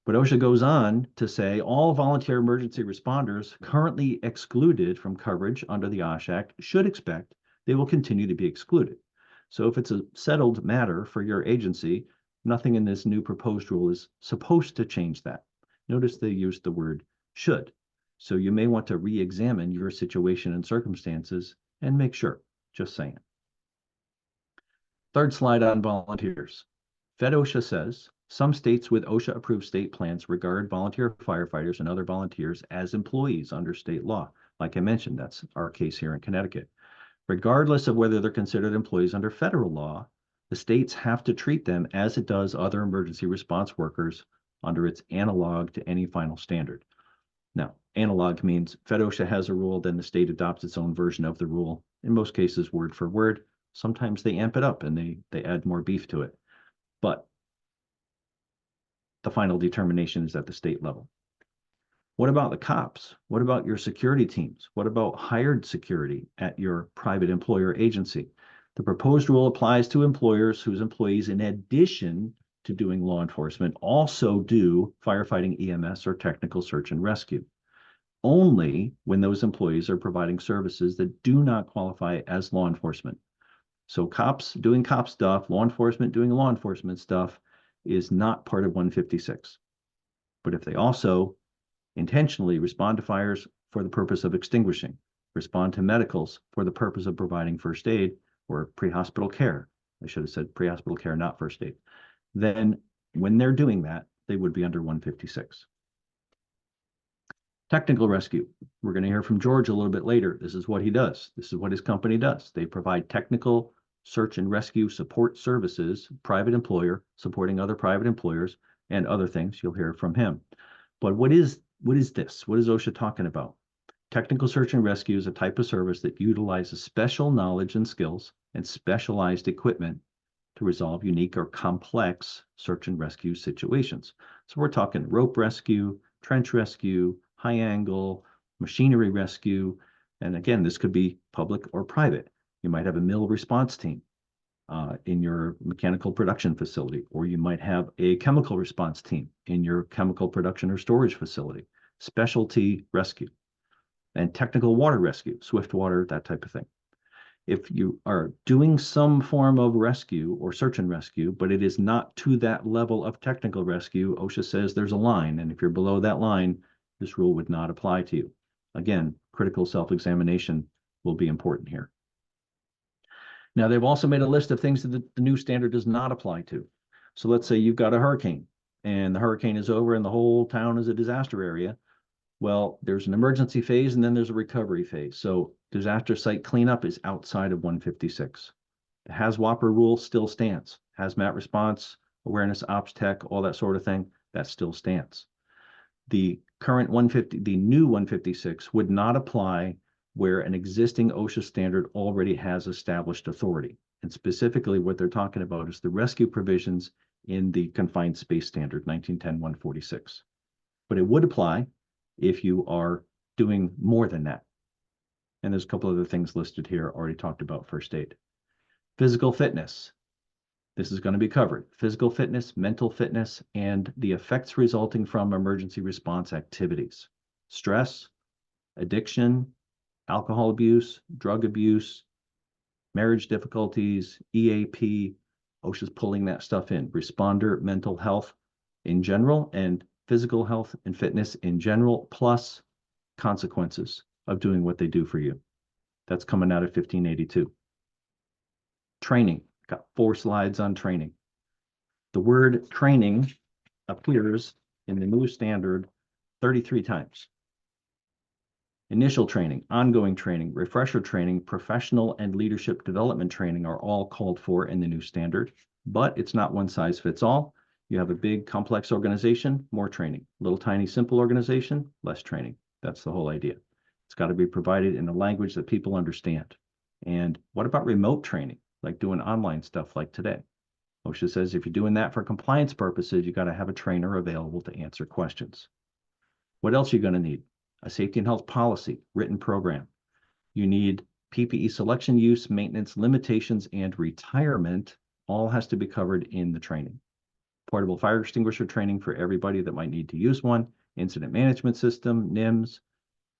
But OSHA goes on to say all volunteer emergency responders currently excluded from coverage under the OSHA Act should expect they will continue to be excluded. So if it's a settled matter for your agency, nothing in this new proposed rule is supposed to change that. Notice they used the word should. So you may want to re-examine your situation and circumstances and make sure, just saying. Third slide on volunteers. FedOSHA says some states with OSHA-approved state plans regard volunteer firefighters and other volunteers as employees under state law. Like I mentioned, that's our case here in Connecticut. Regardless of whether they're considered employees under federal law, the states have to treat them as it does other emergency response workers under its analog to any final standard. Now, analog means FedOSHA has a rule, then the state adopts its own version of the rule, in most cases word for word. Sometimes they amp it up and they add more beef to it. But the final determination is at the state level. What about the cops? What about your security teams? What about hired security at your private employer agency? The proposed rule applies to employers whose employees, in addition to doing law enforcement, also do firefighting, EMS, or technical search and rescue. Only when those employees are providing services that do not qualify as law enforcement. So cops doing cop stuff, law enforcement doing law enforcement stuff is not part of 156. But if they also intentionally respond to fires for the purpose of extinguishing, respond to medicals for the purpose of providing first aid or pre-hospital care, I should have said pre-hospital care, not first aid, then when they're doing that, they would be under 156. Technical rescue. We're going to hear from George a little bit later. This is what he does. This is what his company does. They provide technical search and rescue support services, private employer, supporting other private employers and other things. You'll hear from him. But what is this? What is OSHA talking about? Technical search and rescue is a type of service that utilizes special knowledge and skills and specialized equipment to resolve unique or complex search and rescue situations. So we're talking rope rescue, trench rescue, high angle, machinery rescue. And again, this could be public or private. You might have a mill response team in your mechanical production facility, or you might have a chemical response team in your chemical production or storage facility, specialty rescue, and technical water rescue, swift water, that type of thing. If you are doing some form of rescue or search and rescue, but it is not to that level of technical rescue, OSHA says there's a line, and if you're below that line, this rule would not apply to you. Again, critical self-examination will be important here. Now, they've also made a list of things that the new standard does not apply to. So let's say you've got a hurricane, and the hurricane is over and the whole town is a disaster area. Well, there's an emergency phase and then there's a recovery phase. So disaster site cleanup is outside of 156. The HAZWOPER rule still stands. Hazmat response, awareness, ops tech, all that sort of thing, that still stands. The current the new 156 would not apply where an existing OSHA standard already has established authority. And specifically what they're talking about is the rescue provisions in the confined space standard, 1910-146. But it would apply if you are doing more than that. And there's a couple other things listed here, already talked about first aid. Physical fitness. This is going to be covered. Physical fitness, mental fitness, and the effects resulting from emergency response activities. Stress, addiction, alcohol abuse, drug abuse, marriage difficulties, EAP, OSHA's pulling that stuff in. Responder, mental health in general, and physical health and fitness in general, plus consequences of doing what they do for you. That's coming out of 1582. Training, got 4 slides on training. The word training appears in the new standard 33 times. Initial training, ongoing training, refresher training, professional and leadership development training are all called for in the new standard, but it's not one size fits all. You have a big complex organization, more training. Little tiny simple organization, less training. That's the whole idea. It's got to be provided in a language that people understand. And what about remote training, like doing online stuff like today? OSHA says if you're doing that for compliance purposes, you got to have a trainer available to answer questions. What else are you going to need? A safety and health policy, written program. You need PPE selection, use, maintenance, limitations, and retirement. All has to be covered in the training. portable fire extinguisher training for everybody that might need to use one, incident management system, NIMS,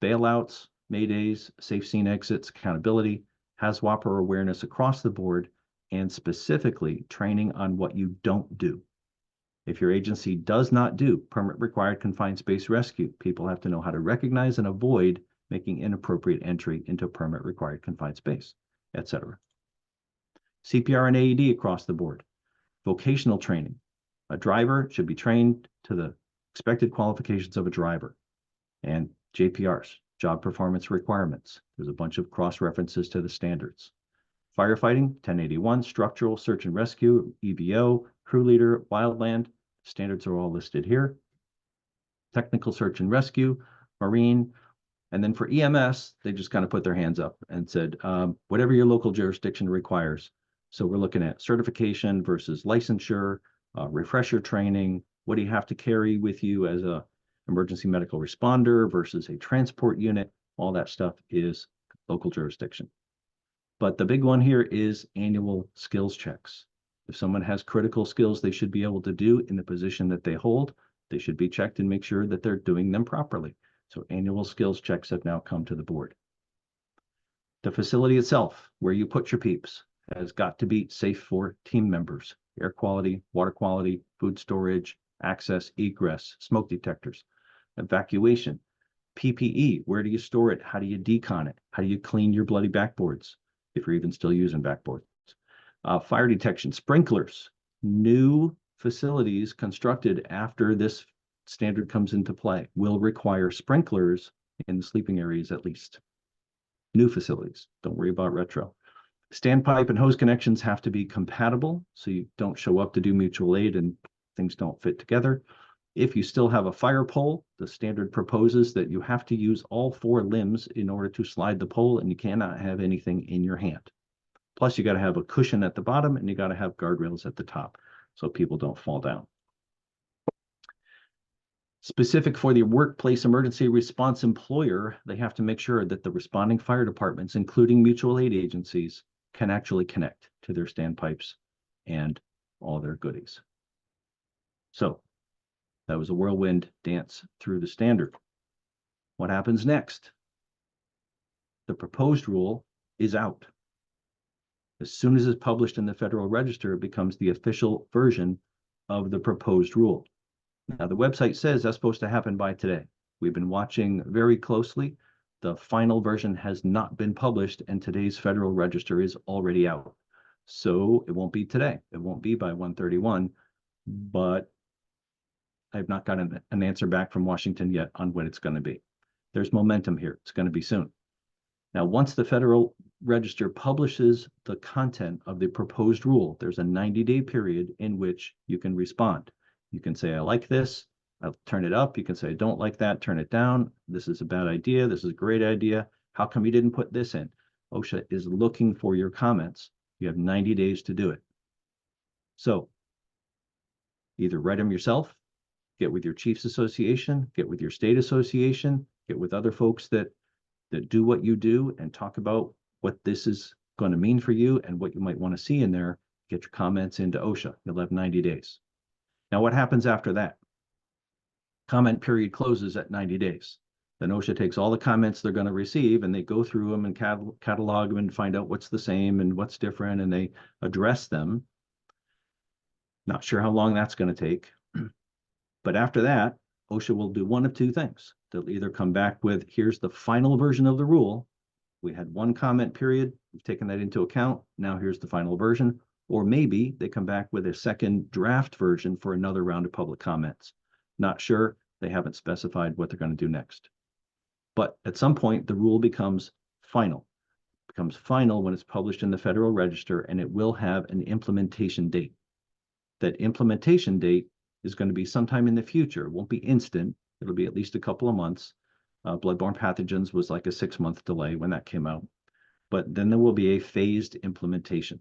bailouts, maydays, safe scene exits, accountability, HAZWOPER awareness across the board, and specifically training on what you don't do. If your agency does not do permit required confined space rescue, people have to know how to recognize and avoid making inappropriate entry into permit required confined space, etc. CPR and AED across the board. Vocational training. A driver should be trained to the expected qualifications of a driver. And JPRs, job performance requirements. There's a bunch of cross references to the standards. Firefighting, 1081, structural, search and rescue, EVO, crew leader, wildland. Standards are all listed here. Technical search and rescue, marine. And then for EMS, they just kind of put their hands up and said, whatever your local jurisdiction requires. So we're looking at certification versus licensure, refresher training. What do you have to carry with you as a emergency medical responder versus a transport unit? All that stuff is local jurisdiction. But the big one here is annual skills checks. If someone has critical skills they should be able to do in the position that they hold, they should be checked and make sure that they're doing them properly. So annual skills checks have now come to the board. The facility itself, where you put your peeps, has got to be safe for team members. Air quality, water quality, food storage, access, egress, smoke detectors, evacuation, PPE, where do you store it? How do you decon it? How do you clean your bloody backboards, if you're even still using backboards? Fire detection, sprinklers, new facilities constructed after this standard comes into play will require sprinklers in the sleeping areas at least. New facilities, don't worry about retro. Standpipe and hose connections have to be compatible, so you don't show up to do mutual aid and things don't fit together. If you still have a fire pole, the standard proposes that you have to use all 4 limbs in order to slide the pole, and you cannot have anything in your hand. Plus, you got to have a cushion at the bottom and you got to have guardrails at the top so people don't fall down. Specific for the workplace emergency response employer, they have to make sure that the responding fire departments, including mutual aid agencies, can actually connect to their standpipes and all their goodies. So that was a whirlwind dance through the standard. What happens next? The proposed rule is out. As soon as it's published in the Federal Register, it becomes the official version of the proposed rule. Now, the website says that's supposed to happen by today. We've been watching very closely. The final version has not been published, and today's Federal Register is already out. So it won't be today. It won't be by 1/31, but I've not gotten an answer back from Washington yet on when it's going to be. There's momentum here. It's going to be soon. Now, once the Federal Register publishes the content of the proposed rule, there's a 90-day period in which you can respond. You can say, I like this, I'll turn it up. You can say, I don't like that, turn it down. This is a bad idea. This is a great idea. How come you didn't put this in? OSHA is looking for your comments. You have 90 days to do it. So either write them yourself, get with your Chiefs Association, get with your state association, get with other folks that do what you do and talk about what this is going to mean for you and what you might want to see in there. Get your comments into OSHA. You'll have 90 days. Now, what happens after that? Comment period closes at 90 days. Then OSHA takes all the comments they're going to receive and they go through them and catalog them and find out what's the same and what's different, and they address them. Not sure how long that's going to take. But after that, OSHA will do one of 2 things. They'll either come back with, here's the final version of the rule. We had 1 comment period. We've taken that into account. Now here's the final version. Or maybe they come back with a second draft version for another round of public comments. Not sure. They haven't specified what they're going to do next. But at some point, the rule becomes final. It becomes final when it's published in the Federal Register, and it will have an implementation date. That implementation date is going to be sometime in the future. It won't be instant. It'll be at least a couple of months. Bloodborne pathogens was like a 6-month delay when that came out. But then there will be a phased implementation.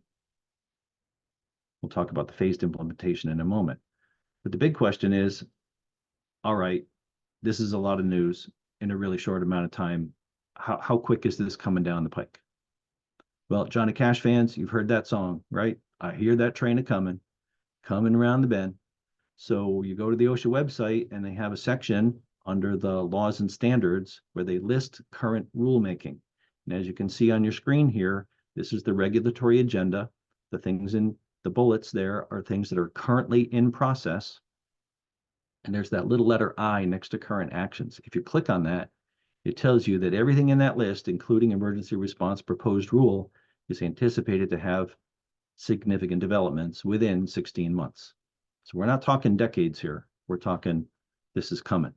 We'll talk about the phased implementation in a moment. But the big question is, all right, this is a lot of news in a really short amount of time. How quick is this coming down the pike? Well, Johnny Cash fans, you've heard that song, right? I hear that train a coming around the bend. So you go to the OSHA website and they have a section under the laws and standards where they list current rulemaking. And as you can see on your screen here, this is the regulatory agenda. The things in the bullets there are things that are currently in process. And there's that little letter I next to current actions. If you click on that, it tells you that everything in that list, including emergency response proposed rule, is anticipated to have significant developments within 16 months. So we're not talking decades here. We're talking this is coming.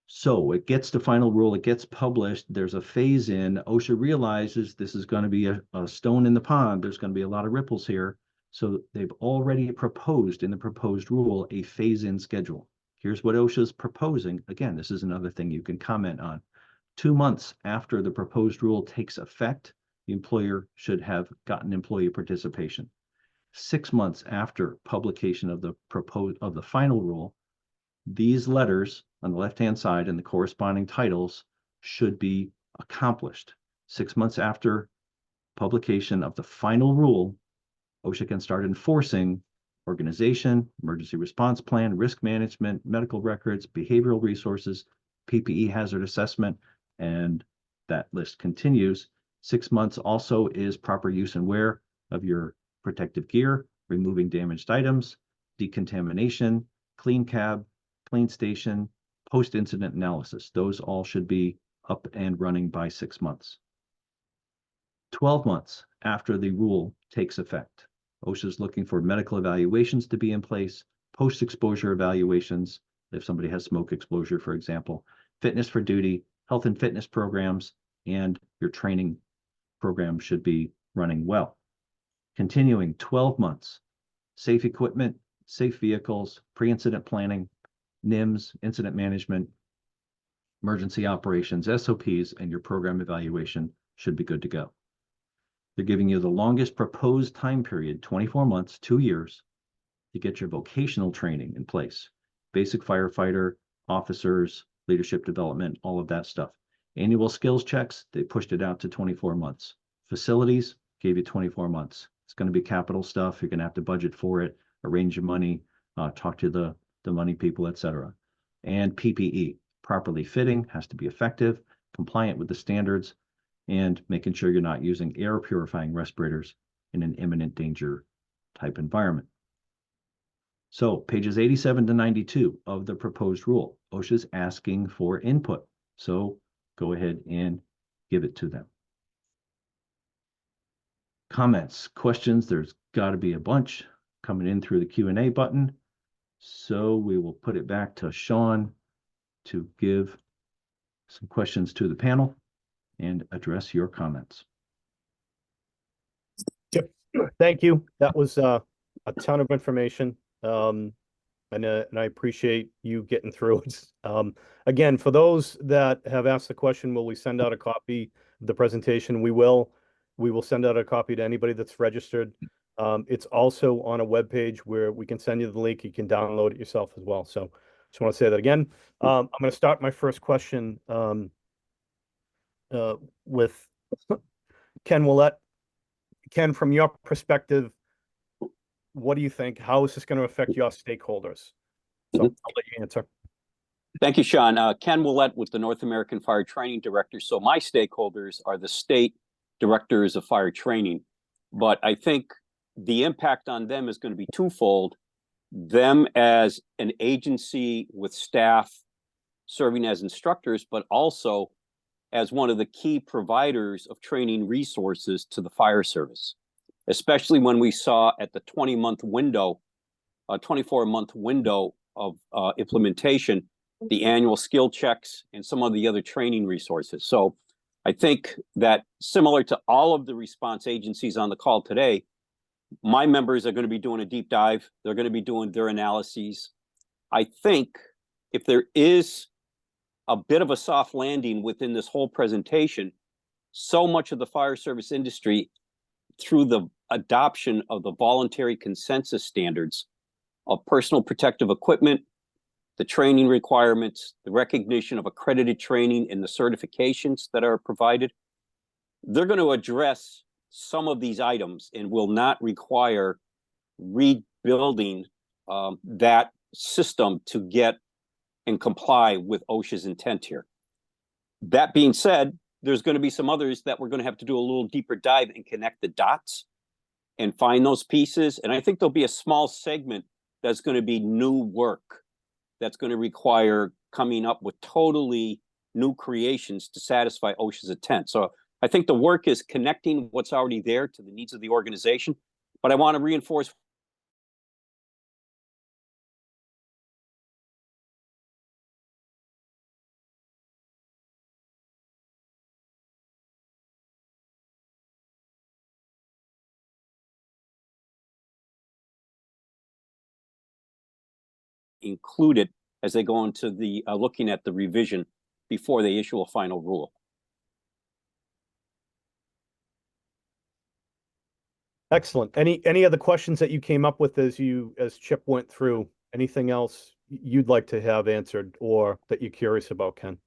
So it gets to final rule, it gets published, there's a phase in. OSHA realizes this is going to be a stone in the pond. There's going to be a lot of ripples here. So they've already proposed in the proposed rule a phase in schedule. Here's what OSHA is proposing. Again, this is another thing you can comment on. 2 months after the proposed rule takes effect, the employer should have gotten employee participation. 6 months after publication of the final rule, these letters on the left-hand side and the corresponding titles should be accomplished. 6 months after publication of the final rule, OSHA can start enforcing organization, emergency response plan, risk management, medical records, behavioral resources, PPE hazard assessment, and that list continues. 6 months also is proper use and wear of your protective gear, removing damaged items, decontamination, clean cab, clean station, post-incident analysis. Those all should be up and running by 6 months. 12 months after the rule takes effect, OSHA is looking for medical evaluations to be in place, post-exposure evaluations, if somebody has smoke exposure, for example, fitness for duty, health and fitness programs, and your training program should be running well. Continuing 12 months, safe equipment, safe vehicles, pre-incident planning, NIMS, incident management, emergency operations, SOPs, and your program evaluation should be good to go. They're giving you the longest proposed time period, 24 months, 2 years, to get your vocational training in place. Basic firefighter, officers, leadership development, all of that stuff. Annual skills checks, they pushed it out to 24 months. Facilities, gave you 24 months. It's going to be capital stuff. You're going to have to budget for it, arrange your money, talk to the money people, etc. And PPE, properly fitting, has to be effective, compliant with the standards, and making sure you're not using air purifying respirators in an imminent danger type environment. So pages 87 to 92 of the proposed rule, OSHA is asking for input. So go ahead and give it to them. Comments, questions, there's got to be a bunch coming in through the Q&A button. So we will put it back to Sean to give some questions to the panel and address your comments. Yep. Thank you. That was a ton of information. And I appreciate you getting through it. Again, for those that have asked the question, will we send out a copy of the presentation? We will send out a copy to anybody that's registered. It's also on a web page where we can send you the link. You can download it yourself as well. So just want to say that again. I'm going to start my first question with Ken Willett. Ken, from your perspective, what do you think? How is this going to affect your stakeholders? So I'll let you answer. Thank you, Sean. Ken Willett with the North American Fire Training Director. So my stakeholders are the state directors of fire training, but I think the impact on them is going to be twofold. Them as an agency with staff serving as instructors, but also as one of the key providers of training resources to the fire service, especially when we saw at the 24-month window of implementation, the annual skill checks and some of the other training resources. So I think that similar to all of the response agencies on the call today, my members are going to be doing a deep dive. They're going to be doing their analyses. I think if there is a bit of a soft landing within this whole presentation, so much of the fire service industry, through the adoption of the voluntary consensus standards of personal protective equipment, the training requirements, the recognition of accredited training and the certifications that are provided, they're going to address some of these items and will not require rebuilding building that system to get and comply with OSHA's intent here. That being said, there's going to be some others that we're going to have to do a little deeper dive and connect the dots and find those pieces. And I think there'll be a small segment that's going to be new work that's going to require coming up with totally new creations to satisfy OSHA's intent. So I think the work is connecting what's already there to the needs of the organization. But I want to reinforce included as they go into the looking at the revision before they issue a final rule. Excellent. Any other questions that you came up with as Chip went through? Anything else you'd like to have answered or that you're curious about, Ken?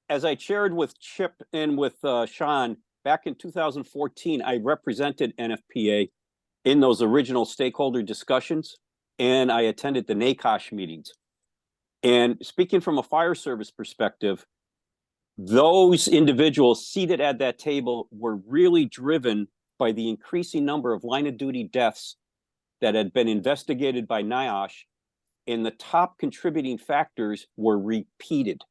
As I shared with Chip and with Sean, back in 2014, I represented NFPA in those original stakeholder discussions, and I attended the NACOSH meetings. And speaking from a fire service perspective, those individuals seated at that table were really driven by the increasing number of line of duty deaths that had been investigated by NIOSH, and the top contributing factors were repeated.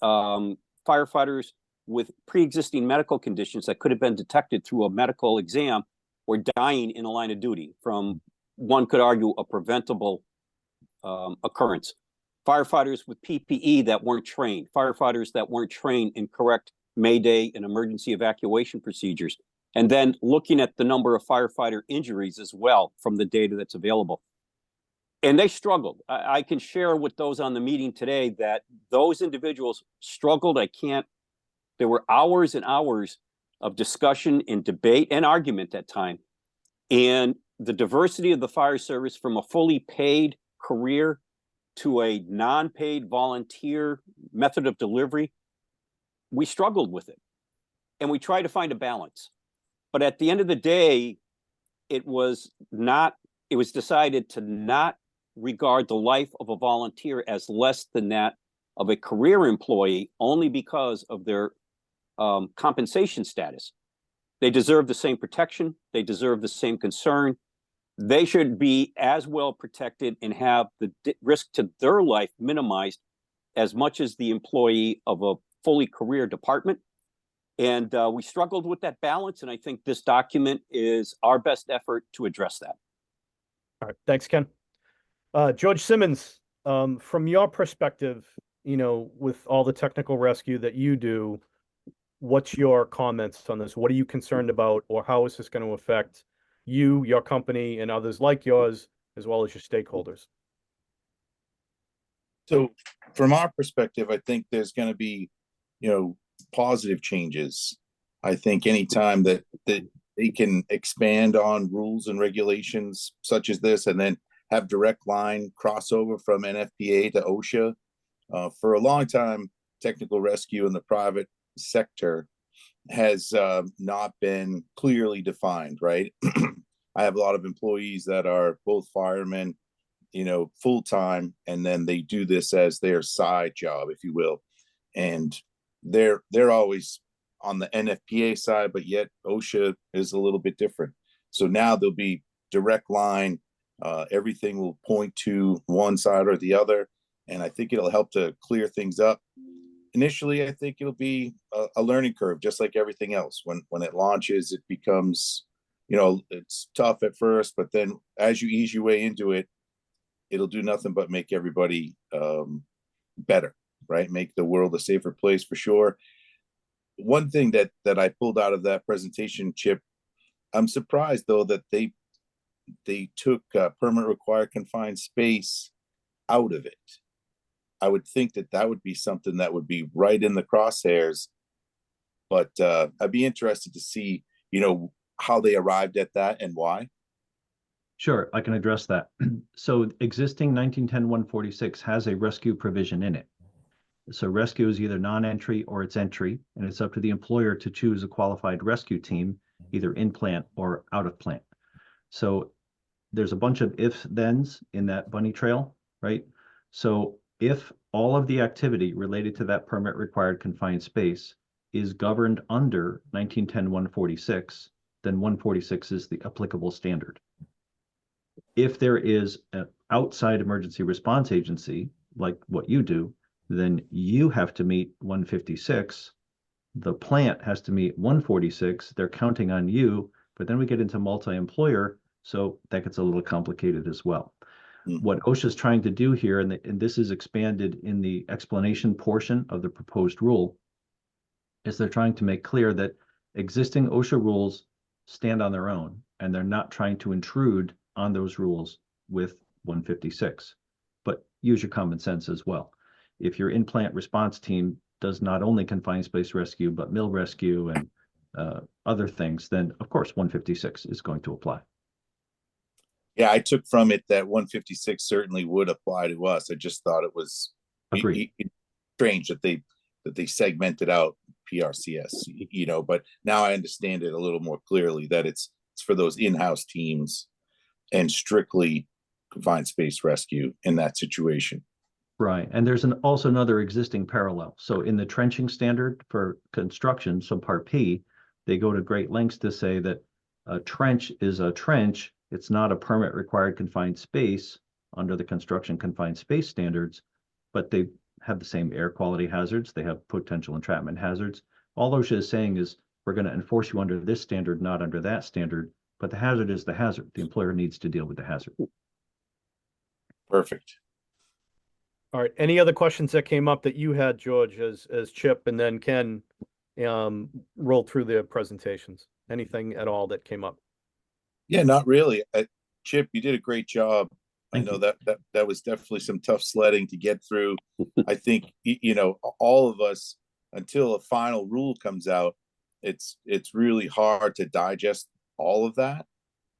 Firefighters with pre-existing medical conditions that could have been detected through a medical exam were dying in a line of duty from, one could argue, a preventable occurrence. Firefighters with PPE that weren't trained, firefighters that weren't trained in correct Mayday and emergency evacuation procedures, and then looking at the number of firefighter injuries as well from the data that's available. And they struggled. I can share with those on the meeting today that those individuals struggled. There were hours and hours of discussion and debate and argument at time. And the diversity of the fire service from a fully paid career to a non-paid volunteer method of delivery, we struggled with it. And we tried to find a balance. But at the end of the day, it was decided to not regard the life of a volunteer as less than that of a career employee only because of their compensation status. They deserve the same protection. They deserve the same concern. They should be as well protected and have the risk to their life minimized as much as the employee of a fully career department. And we struggled with that balance. And I think this document is our best effort to address that. All right. Thanks, Ken. George Simmons, from your perspective, with all the technical rescue that you do, what's your comments on this? What are you concerned about, or how is this going to affect you, your company, and others like yours, as well as your stakeholders? So from our perspective, I think there's going to be, positive changes. I think anytime that they can expand on rules and regulations such as this, and then have direct line crossover from NFPA to OSHA. For a long time, technical rescue in the private sector has not been clearly defined, right? I have a lot of employees that are both firemen, full-time, and then they do this as their side job, if you will. And they're always on the NFPA side, but yet OSHA is a little bit different. So now there'll be direct line. Everything will point to one side or the other. And I think it'll help to clear things up. Initially, I think it'll be a learning curve, just like everything else. When it launches, it becomes, it's tough at first, but then as you ease your way into it, it'll do nothing but make everybody better, right? Make the world a safer place for sure. One thing that I pulled out of that presentation, Chip, I'm surprised though that they took permanent required confined space out of it. I would think that would be something that would be right in the crosshairs, but I'd be interested to see, how they arrived at that and why. Sure, I can address that. So existing 1910-146 has a rescue provision in it. So rescue is either non-entry or it's entry, and it's up to the employer to choose a qualified rescue team either in plant or out of plant. So there's a bunch of ifs thens in that bunny trail, right? So if all of the activity related to that permit required confined space is governed under 1910-146, then 146 is the applicable standard. If there is an outside emergency response agency, like what you do, then you have to meet 156. The plant has to meet 146. They're counting on you, but then we get into multi-employer, so that gets a little complicated as well. What OSHA is trying to do here, and this is expanded in the explanation portion of the proposed rule, is they're trying to make clear that existing OSHA rules stand on their own, and they're not trying to intrude on those rules with 156. But use your common sense as well. If your in-plant response team does not only confined space rescue, but mill rescue and other things, then of course 156 is going to apply. Yeah, I took from it that 156 certainly would apply to us. I just thought it was strange that they segmented out PRCS, you know, but now I understand it a little more clearly that it's for those in-house teams and strictly confined space rescue in that situation. Right, and there's also another existing parallel. So in the trenching standard for construction, so Part P, they go to great lengths to say that a trench is a trench. It's not a permit required confined space under the construction confined space standards, but they have the same air quality hazards. They have potential entrapment hazards. All OSHA is saying is we're going to enforce you under this standard, not under that standard, but the hazard is the hazard. The employer needs to deal with the hazard. Perfect. All right. Any other questions that came up that you had, George, as Chip and then Ken rolled through their presentations? Anything at all that came up? Yeah, not really. Chip, you did a great job. Thank I know you. that was definitely some tough sledding to get through. I think, you know, all of us, until a final rule comes out, it's really hard to digest all of that.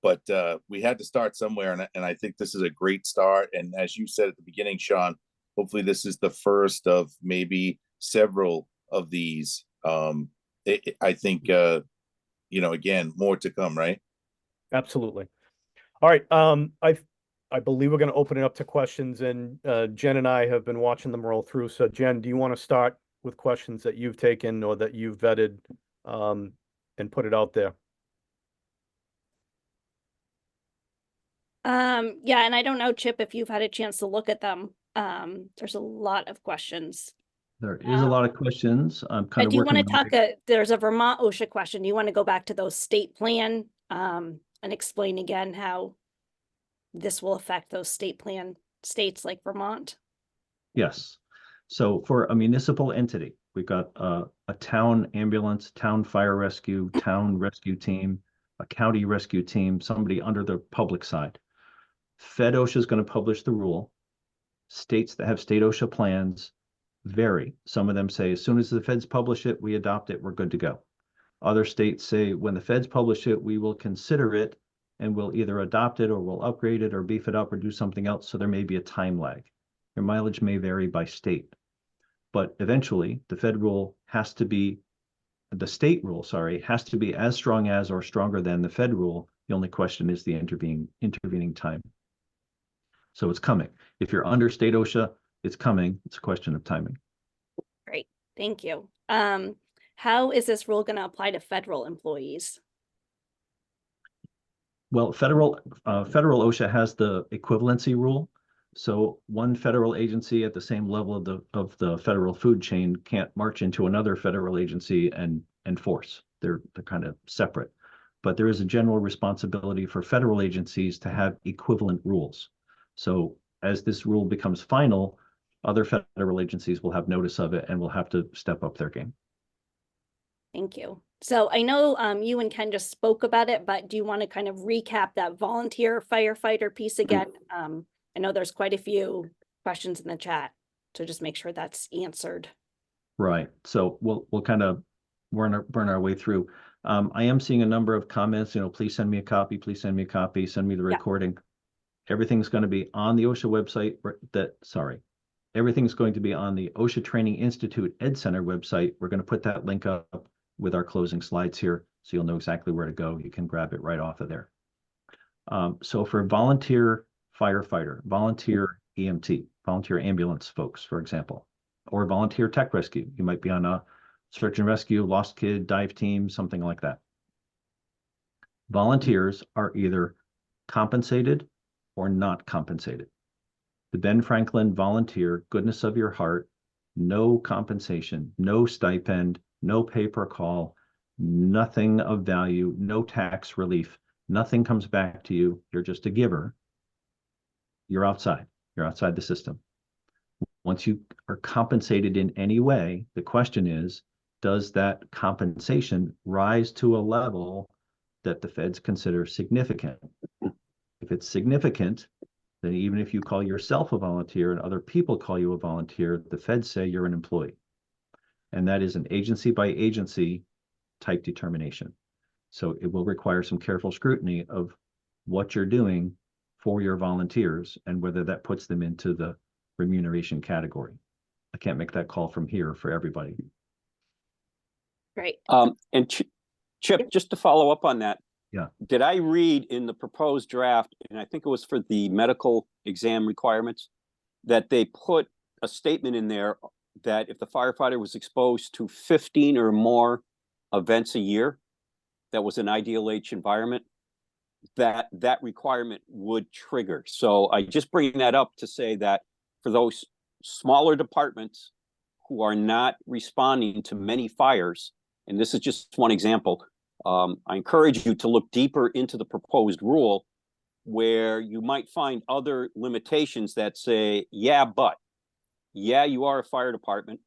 But we had to start somewhere, and I think this is a great start. And as you said at the beginning, Sean, hopefully this is the first of maybe several of these. I think, you know, again, more to come, right? Absolutely. All right. I believe we're going to open it up to questions, and Jen and I have been watching them roll through. So Jen, do you want to start with questions that you've taken or that you've vetted and put it out there? Yeah, and I don't know, Chip, if you've had a chance to look at them. There's a lot of questions. There is a lot of questions. I'm kind of do you want to working talk, there's a Vermont OSHA question. Do you want to go back to those state plan and explain again how this will affect those state plan states like Vermont? Yes. So for a municipal entity, we've got a town ambulance, town fire rescue, town rescue team, a county rescue team, somebody under the public side. Fed OSHA is going to publish the rule. States that have state OSHA plans vary. Some of them say as soon as the feds publish it, we adopt it, we're good to go. Other states say when the feds publish it, we will consider it and we'll either adopt it or we'll upgrade it or beef it up or do something else. So there may be a time lag. Your mileage may vary by state. But eventually the fed rule has to be, the state rule, sorry, has to be as strong as or stronger than the fed rule. The only question is the intervening time. So it's coming. If you're under state OSHA, it's coming. It's a question of timing. Great, thank you. How is this rule going to apply to federal employees? Well, federal OSHA has the equivalency rule. So one federal agency at the same level of the federal food chain can't march into another federal agency and enforce. They're kind of separate. But there is a general responsibility for federal agencies to have equivalent rules. So as this rule becomes final, other federal agencies will have notice of it and will have to step up their game. Thank you. So I know you and Ken just spoke about it, but do you want to kind of recap that volunteer firefighter piece again? I know there's quite a few questions in the chat, so just make sure that's answered. Right. So we'll kind of burn our way through. I am seeing a number of comments, you know, please send me a copy, please send me a copy, send me the recording. Everything's going to be on the OSHA website. Everything's going to be on the OSHA Training Institute Ed Center website. We're going to put that link up with our closing slides here. So you'll know exactly where to go. You can grab it right off of there. So for volunteer firefighter, volunteer EMT, volunteer ambulance folks, for example, or volunteer tech rescue, you might be on a search and rescue, lost kid, dive team, something like that. Volunteers are either compensated or not compensated. The Ben Franklin volunteer, goodness of your heart, no compensation, no stipend, no pay per call, nothing of value, no tax relief, nothing comes back to you. You're just a giver. You're outside the system. Once you are compensated in any way, the question is, does that compensation rise to a level that the feds consider significant? If it's significant, then even if you call yourself a volunteer and other people call you a volunteer, the feds say you're an employee. And that is an agency by agency type determination. So it will require some careful scrutiny of what you're doing for your volunteers and whether that puts them into the remuneration category. I can't make that call from here for everybody. Great. And Chip, just to follow up on that. Yeah. Did I read in the proposed draft, and I think it was for the medical exam requirements, that they put a statement in there that if the firefighter was exposed to 15 or more events a year, that was an ideal H environment, that requirement would trigger. So I just bring that up to say that for those smaller departments who are not responding to many fires, and this is just one example, I encourage you to look deeper into the proposed rule where you might find other limitations that say, yeah, you are a fire department,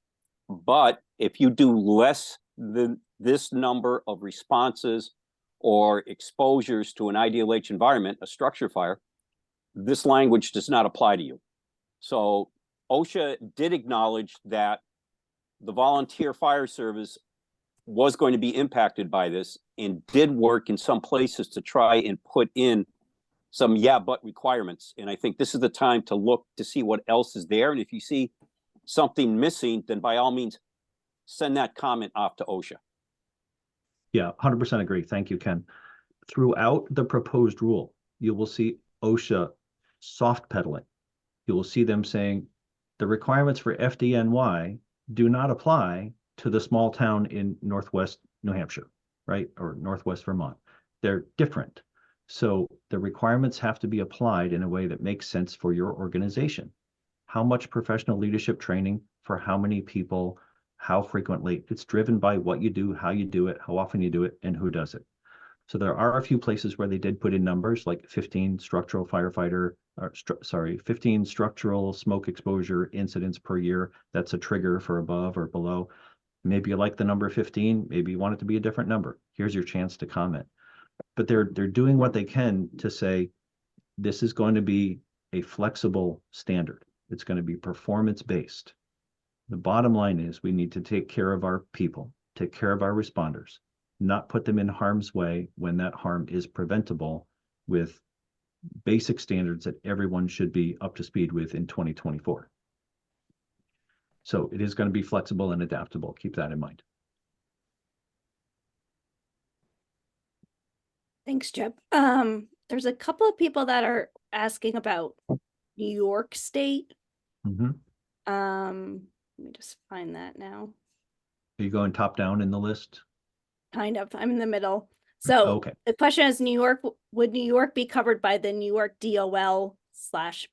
but if you do less than this number of responses or exposures to an ideal H environment, a structure fire, this language does not apply to you. So OSHA did acknowledge that the volunteer fire service was going to be impacted by this and did work in some places to try and put in some requirements. And I think this is the time to look to see what else is there. And if you see something missing, then by all means, send that comment off to OSHA. Yeah, 100% agree. Thank you, Ken. Throughout the proposed rule, you will see OSHA soft pedaling. You will see them saying the requirements for FDNY do not apply to the small town in Northwest New Hampshire, right? Or Northwest Vermont. They're different. So the requirements have to be applied in a way that makes sense for your organization. How much professional leadership training for how many people, how frequently? It's driven by what you do, how you do it, how often you do it, and who does it. So there are a few places where they did put in numbers like 15 structural firefighter, 15 structural smoke exposure incidents per year. That's a trigger for above or below. Maybe you like the number 15, maybe you want it to be a different number. Here's your chance to comment. But they're doing what they can to say, this is going to be a flexible standard. It's going to be performance-based. The bottom line is we need to take care of our people, take care of our responders, not put them in harm's way when that harm is preventable with basic standards that everyone should be up to speed with in 2024. So it is going to be flexible and adaptable. Keep that in mind. Thanks, Chip. There's a couple of people that are asking about New York State. Mm-hmm. Let me just find that now. Are you going top down in the list? Kind of. I'm in the middle. So Okay. the question is, would New York be covered by the New York DOL/PESH?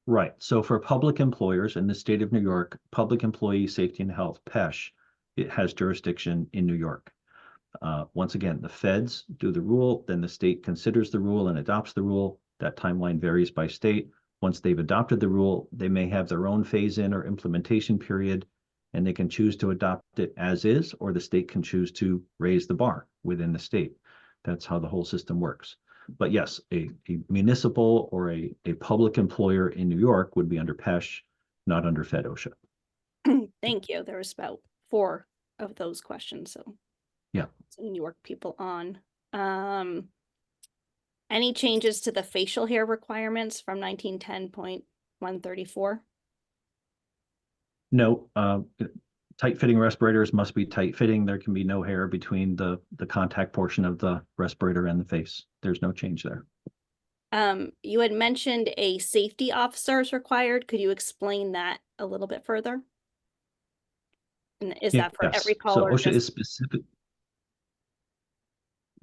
Right. So for public employers in the state of New York, Public Employee Safety and Health, PESH, it has jurisdiction in New York. Once again, the feds do the rule, then the state considers the rule and adopts the rule. That timeline varies by state. Once they've adopted the rule, they may have their own phase-in or implementation period, and they can choose to adopt it as is, or the state can choose to raise the bar within the state. That's how the whole system works. But yes, a municipal or a public employer in New York would be under PESH, not under Fed OSHA. Thank you. There was about 4 of those questions. So yeah, New York people on. Any changes to the facial hair requirements from 1910.134? No, tight-fitting respirators must be tight-fitting. There can be no hair between the contact portion of the respirator and the face. There's no change there. You had mentioned a safety officer is required. Could you explain that a little bit further? And is that for every call So or OSHA just... is specific.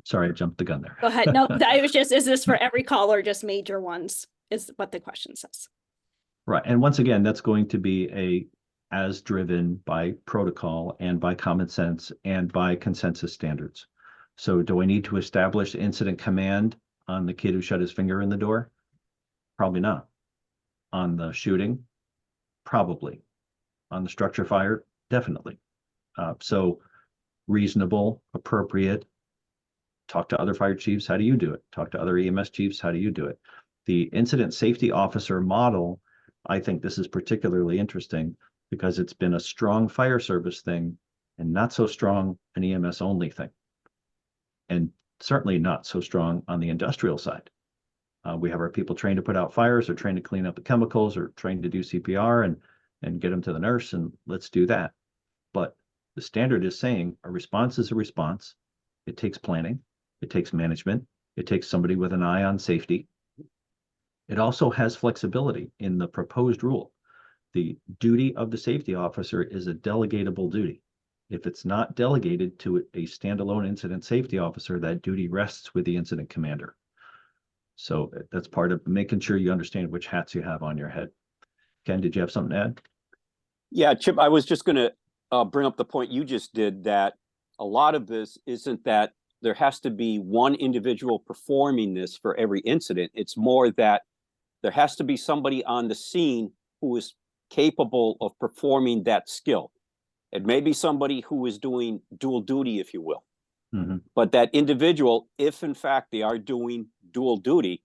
Sorry, I jumped the gun there. Go ahead. No, I was just, is this for every call or just major ones is what the question says. Right. And once again, that's going to be as driven by protocol and by common sense and by consensus standards. So do I need to establish incident command on the kid who shut his finger in the door? Probably not. On the shooting? Probably. On the structure fire? Definitely. So reasonable, appropriate. Talk to other fire chiefs. How do you do it? Talk to other EMS chiefs. How do you do it? The incident safety officer model, I think this is particularly interesting because it's been a strong fire service thing and not so strong an EMS only thing. And certainly not so strong on the industrial side. We have our people trained to put out fires or trained to clean up the chemicals or trained to do CPR and get them to the nurse, and let's do that. But the standard is saying a response is a response. It takes planning. It takes management. It takes somebody with an eye on safety. It also has flexibility in the proposed rule. The duty of the safety officer is a delegatable duty. If it's not delegated to a standalone incident safety officer, that duty rests with the incident commander. So that's part of making sure you understand which hats you have on your head. Ken, did you have something to add? Yeah, Chip, I was just going to bring up the point you just did, that a lot of this isn't that there has to be one individual performing this for every incident. It's more that there has to be somebody on the scene who is capable of performing that skill. It may be somebody who is doing dual duty, if you will. Mm-hmm. But that individual, if in fact they are doing dual duty,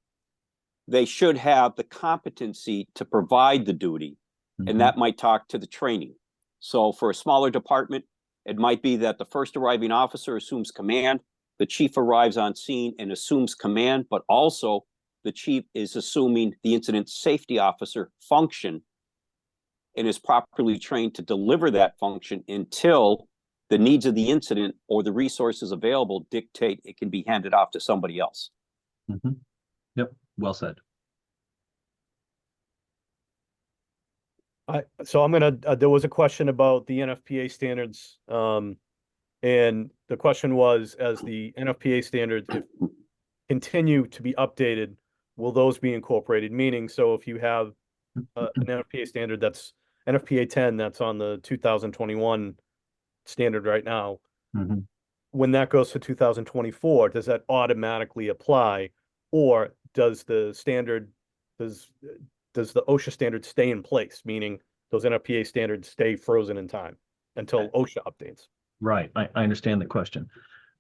they should have the competency to provide the duty. Mm-hmm. And that might talk to the training. So for a smaller department, it might be that the first arriving officer assumes command, the chief arrives on scene and assumes command, but also the chief is assuming the incident safety officer function and is properly trained to deliver that function until the needs of the incident or the resources available dictate it can be handed off to somebody else. Mm-hmm. Yep, well said. So I'm gonna, there was a question about the NFPA standards. And the question was, as the NFPA standards continue to be updated, will those be incorporated? Meaning, so if you have an NFPA standard that's NFPA 10, that's on the 2021 standard right now, mm-hmm. when that goes to 2024, does that automatically apply? Or does the standard, does the OSHA standard stay in place? Meaning those NFPA standards stay frozen in time until OSHA updates? Right, I understand the question.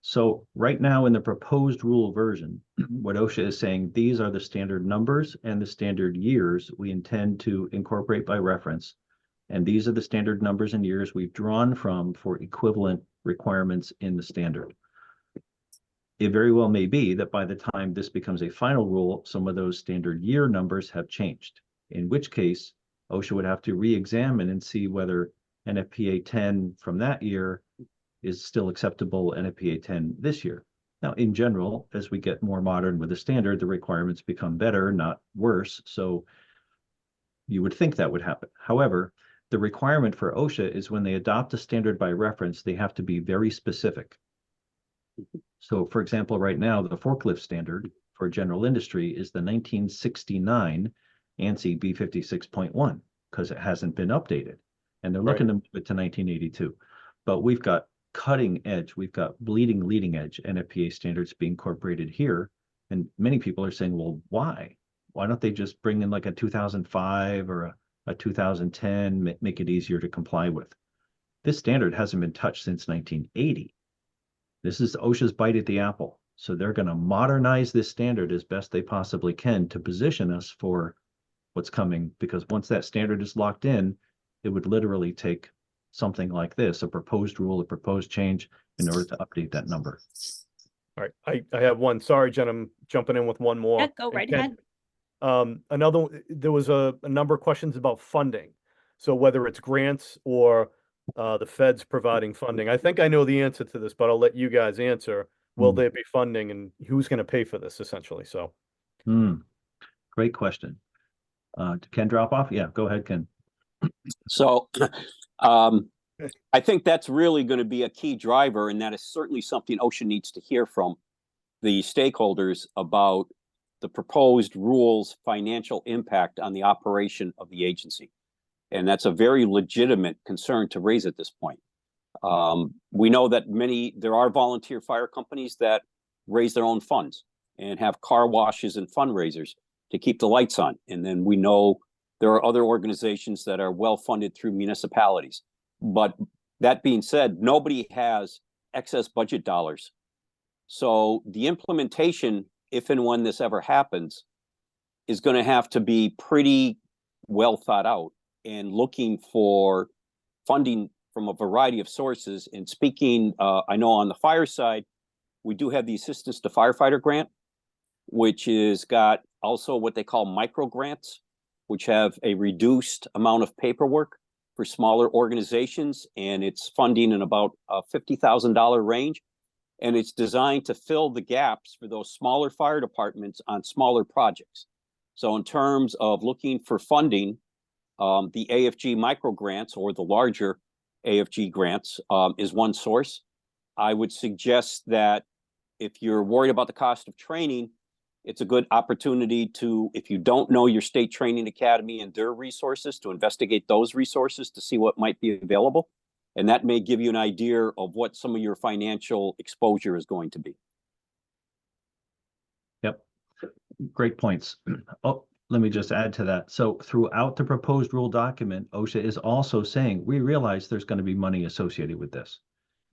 So right now in the proposed rule version, what OSHA is saying, these are the standard numbers and the standard years we intend to incorporate by reference. And these are the standard numbers and years we've drawn from for equivalent requirements in the standard. It very well may be that by the time this becomes a final rule, some of those standard year numbers have changed, in which case OSHA would have to re-examine and see whether NFPA 10 from that year is still acceptable NFPA 10 this year. Now, in general, as we get more modern with the standard, the requirements become better, not worse. So you would think that would happen. However, the requirement for OSHA is when they adopt a standard by reference, they have to be very specific. So for example, right now, the forklift standard for general industry is the 1969 ANSI B56.1 because it hasn't been updated. And they're looking to move it to 1982. But we've got cutting edge, we've got bleeding leading edge NFPA standards being incorporated here. And many people are saying, well, why? Why don't they just bring in like a 2005 or a 2010, make it easier to comply with? This standard hasn't been touched since 1980. This is OSHA's bite at the apple. So they're going to modernize this standard as best they possibly can to position us for what's coming, because once that standard is locked in, it would literally take something like this, a proposed rule, a proposed change, in order to update that number. All right, I have one. Sorry, Jen, I'm jumping in with one more. Yeah, go right ahead. There was a number of questions about funding. So whether it's grants or the feds providing funding. I think I know the answer to this, but I'll let you guys answer. Will there be funding and who's going to pay for this essentially? So. Great question. Ken drop off? Yeah, go ahead, Ken. So I think that's really going to be a key driver, and that is certainly something OSHA needs to hear from the stakeholders about the proposed rules' financial impact on the operation of the agency. And that's a very legitimate concern to raise at this point. We know that there are volunteer fire companies that raise their own funds and have car washes and fundraisers to keep the lights on. And then we know there are other organizations that are well funded through municipalities. But that being said, nobody has excess budget dollars. So the implementation, if and when this ever happens, is going to have to be pretty well thought out and looking for funding from a variety of sources. And speaking, I know on the fire side, we do have the Assistance to Firefighter Grant, which is got also what they call micro grants, which have a reduced amount of paperwork for smaller organizations, and it's funding in about a $50,000 range. And it's designed to fill the gaps for those smaller fire departments on smaller projects. So in terms of looking for funding, the AFG micro grants or the larger AFG grants is one source. I would suggest that if you're worried about the cost of training, it's a good opportunity to, if you don't know your state training academy and their resources, to investigate those resources to see what might be available. And that may give you an idea of what some of your financial exposure is going to be. Yep. Great points. Oh, let me just add to that. So throughout the proposed rule document, OSHA is also saying, we realize there's going to be money associated with this.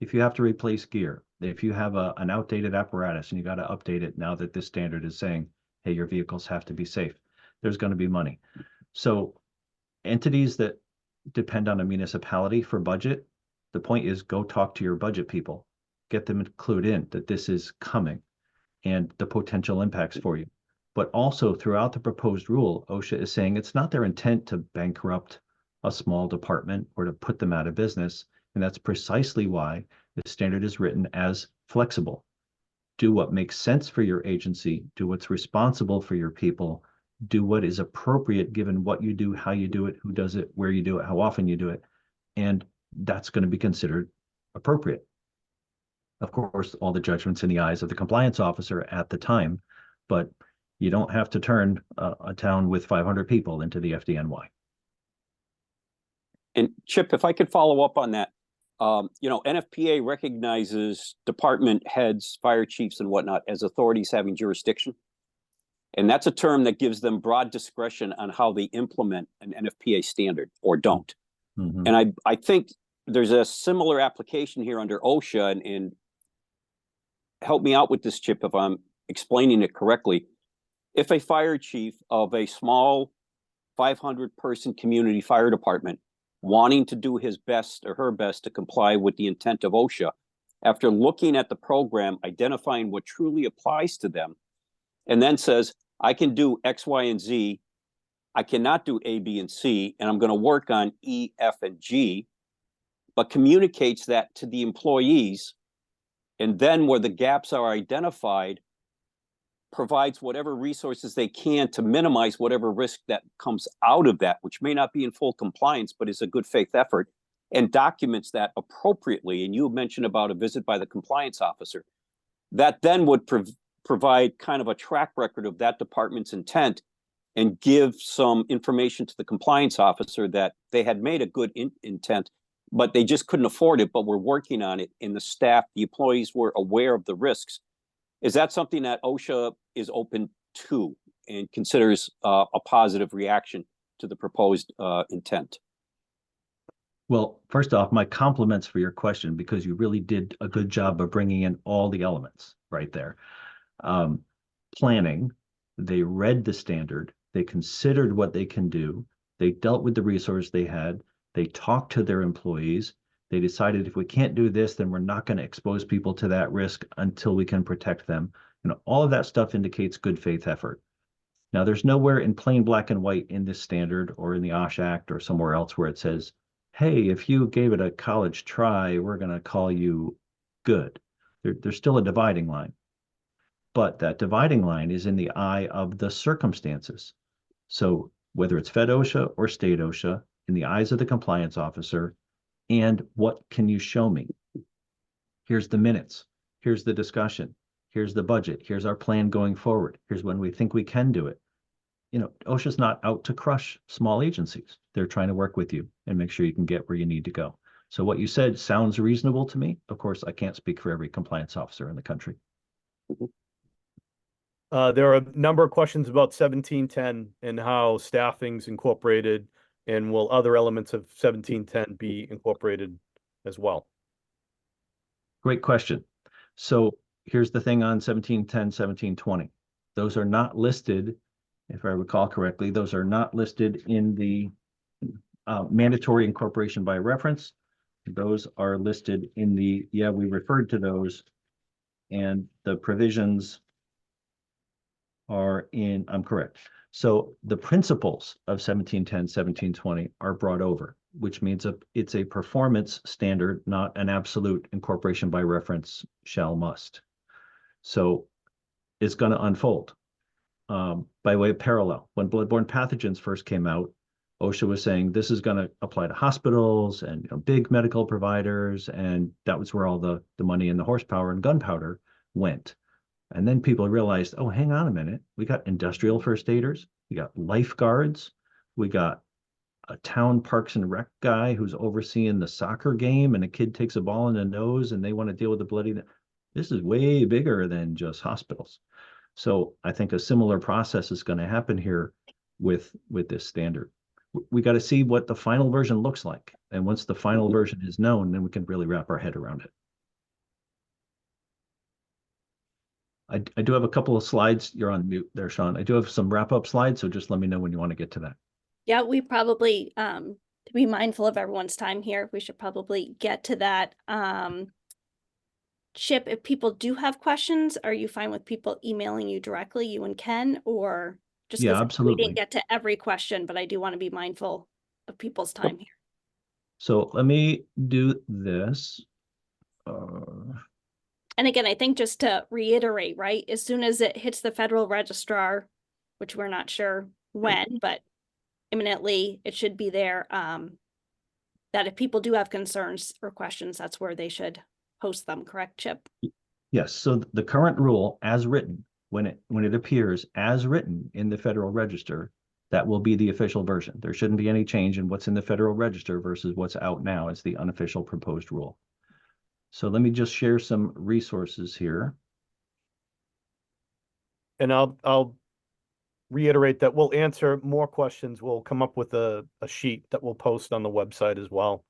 If you have to replace gear, if you have an outdated apparatus and you got to update it now that this standard is saying, hey, your vehicles have to be safe, there's going to be money. So entities that depend on a municipality for budget, the point is go talk to your budget people, get them clued in that this is coming and the potential impacts for you. But also throughout the proposed rule, OSHA is saying it's not their intent to bankrupt a small department or to put them out of business. And that's precisely why the standard is written as flexible. Do what makes sense for your agency, do what's responsible for your people, do what is appropriate given what you do, how you do it, who does it, where you do it, how often you do it. And that's going to be considered appropriate. Of course, all the judgments in the eyes of the compliance officer at the time, but you don't have to turn a town with 500 people into the FDNY. And Chip, if I could follow up on that, NFPA recognizes department heads, fire chiefs and whatnot as authorities having jurisdiction. And that's a term that gives them broad discretion on how they implement an NFPA standard or don't. Mm-hmm. And I think there's a similar application here under OSHA, and help me out with this, Chip, if I'm explaining it correctly. If a fire chief of a small 500-person community fire department wanting to do his best or her best to comply with the intent of OSHA, after looking at the program, identifying what truly applies to them, and then says, I can do X, Y, and Z, I cannot do A, B, and C, and I'm going to work on E, F, and G, but communicates that to the employees, and then where the gaps are identified, provides whatever resources they can to minimize whatever risk that comes out of that, which may not be in full compliance, but is a good faith effort, and documents that appropriately. And you mentioned about a visit by the compliance officer. That then would provide kind of a track record of that department's intent and give some information to the compliance officer that they had made a good intent, but they just couldn't afford it, but were working on it. And the staff, the employees were aware of the risks. Is that something that OSHA is open to and considers a positive reaction to the proposed intent? Well, first off, my compliments for your question, because you really did a good job of bringing in all the elements right there. Planning, they read the standard, they considered what they can do, they dealt with the resource they had, they talked to their employees, they decided if we can't do this, then we're not going to expose people to that risk until we can protect them. All of that stuff indicates good faith effort. Now, there's nowhere in plain black and white in this standard or in the OSHA Act or somewhere else where it says hey, if you gave it a college try, we're going to call you good. There's still a dividing line. But that dividing line is in the eye of the circumstances. So whether it's Fed OSHA or state OSHA, in the eyes of the compliance officer, and what can you show me? Here's the minutes. Here's the discussion. Here's the budget. Here's our plan going forward. Here's when we think we can do it. You know, OSHA's not out to crush small agencies. They're trying to work with you and make sure you can get where you need to go. So what you said sounds reasonable to me. Of course, I can't speak for every compliance officer in the country. There are a number of questions about 1710 and how staffing's incorporated, and will other elements of 1710 be incorporated as well? Great question. So here's the thing on 1710, 1720. Those are not listed, if I recall correctly, those are not listed in the mandatory incorporation by reference. Those are listed in the, we referred to those, and the provisions are in, I'm correct. So the principles of 1710, 1720 are brought over, which means it's a performance standard, not an absolute incorporation by reference shall must. So it's going to unfold by way of parallel. When bloodborne pathogens first came out, OSHA was saying this is going to apply to hospitals and big medical providers, and that was where all the money and the horsepower and gunpowder went. And then people realized, oh, hang on a minute. We got industrial first aiders. We got lifeguards. We got a town parks and rec guy who's overseeing the soccer game, and a kid takes a ball in the nose and they want to deal with the bloody. This is way bigger than just hospitals. So I think a similar process is going to happen here with this standard. We got to see what the final version looks like. And once the final version is known, then we can really wrap our head around it. I do have a couple of slides. You're on mute there, Sean. I do have some wrap-up slides, so just let me know when you want to get to that. Yeah, we probably, to be mindful of everyone's time here, we should probably get to that. Chip, if people do have questions, are you fine with people emailing you directly, you and Ken, or just Yeah, 'cause absolutely. we didn't get to every question, but I do want to be mindful of people's time here. So let me do this. And again, I think just to reiterate, right, as soon as it hits the federal registrar, which we're not sure when, but imminently it should be there, that if people do have concerns or questions, that's where they should post them, correct, Chip? Yes, so the current rule as written, when it appears as written in the Federal Register, that will be the official version. There shouldn't be any change in what's in the Federal Register versus what's out now as the unofficial proposed rule. So let me just share some resources here. And I'll reiterate that we'll answer more questions. We'll come up with a sheet that we'll post on the website as well,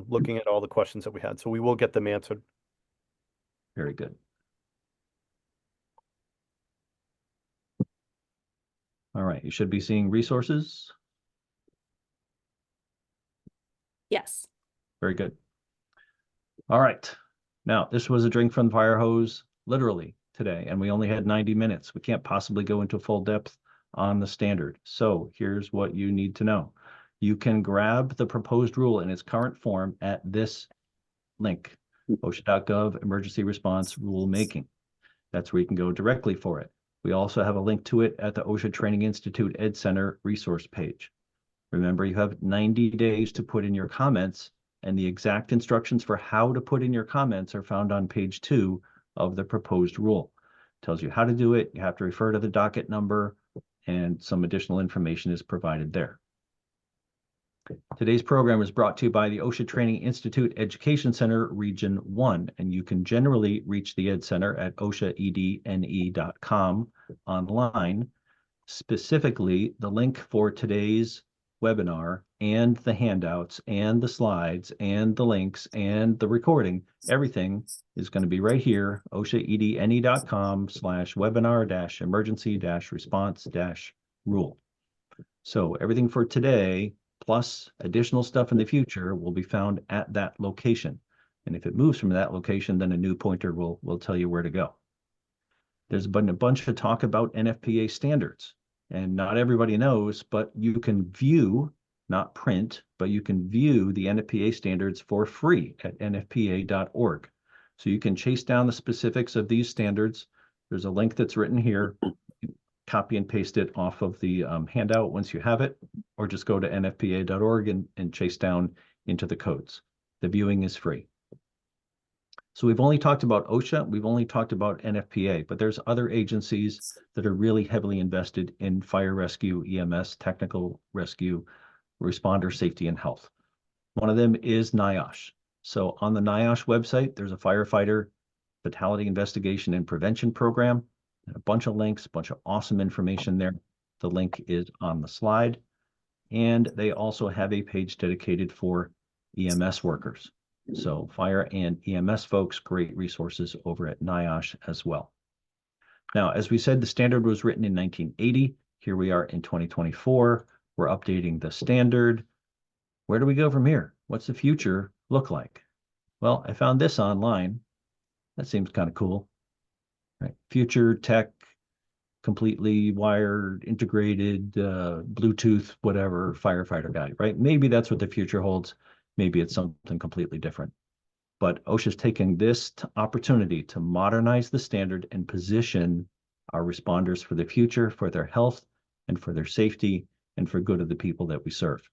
looking at all the questions that we had. So we will get them answered. Very good. All right, you should be seeing resources. Yes. Very good. All right. Now, this was a drink from the fire hose, literally, today, and we only had 90 minutes. We can't possibly go into full depth on the standard. So here's what you need to know. You can grab the proposed rule in its current form at this link, OSHA.gov emergency response rulemaking. That's where you can go directly for it. We also have a link to it at the OSHA Training Institute Ed Center resource page. Remember, you have 90 days to put in your comments, and the exact instructions for how to put in your comments are found on page 2 of the proposed rule. It tells you how to do it. You have to refer to the docket number, and some additional information is provided there. Today's program is brought to you by the OSHA Training Institute Education Center Region 1, and you can generally reach the Ed Center at oshaedne.com online. Specifically, the link for today's webinar and the handouts and the slides and the links and the recording, everything is going to be right here, oshaedne.com/webinar-emergency-response-rule. So everything for today, plus additional stuff in the future, will be found at that location. And if it moves from that location, then a new pointer will tell you where to go. There's been a bunch of talk about NFPA standards. And not everybody knows, but you can view not print, but you can view the NFPA standards for free at nfpa.org. So you can chase down the specifics of these standards. There's a link that's written here. Copy and paste it off of the handout once you have it, or just go to nfpa.org and chase down into the codes. The viewing is free. So we've only talked about OSHA, we've only talked about NFPA, but there's other agencies that are really heavily invested in fire rescue, EMS, technical rescue, responder safety and health. One of them is NIOSH. So on the NIOSH website, there's a firefighter fatality investigation and prevention program, and a bunch of links, a bunch of awesome information there. The link is on the slide. And they also have a page dedicated for EMS workers. So fire and EMS folks, great resources over at NIOSH as well. Now, as we said, the standard was written in 1980. Here we are in 2024. We're updating the standard. Where do we go from here? What's the future look like? Well, I found this online. That seems kind of cool. Right? Future tech, completely wired, integrated, Bluetooth, whatever, firefighter guide, right? Maybe that's what the future holds. Maybe it's something completely different. But OSHA's taking this opportunity to modernize the standard and position our responders for the future, for their health, and for their safety, and for good of the people that we serve.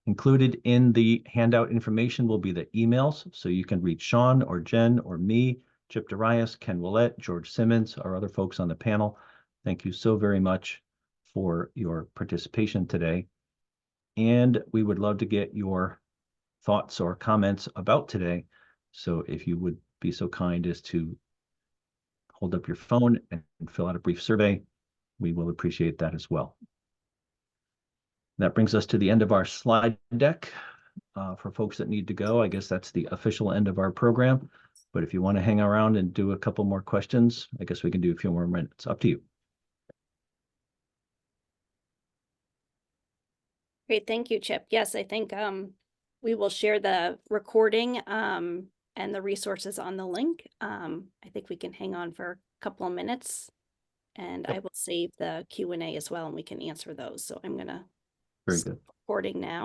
Included in the handout information will be the emails, so you can reach Sean or Jen or me, Chip Darius, Ken Willett, George Simmons, our other folks on the panel. Thank you so very much for your participation today. And we would love to get your thoughts or comments about today. So if you would be so kind as to hold up your phone and fill out a brief survey, we will appreciate that as well. That brings us to the end of our slide deck. For folks that need to go, I guess that's the official end of our program. But if you want to hang around and do a couple more questions, I guess we can do a few more minutes. Up to you. Great, thank you, Chip. Yes, I think we will share the recording and the resources on the link. I think we can hang on for a couple of minutes, and I will save the Q&A as well, and we can answer those. So I'm gonna Very good. recording now.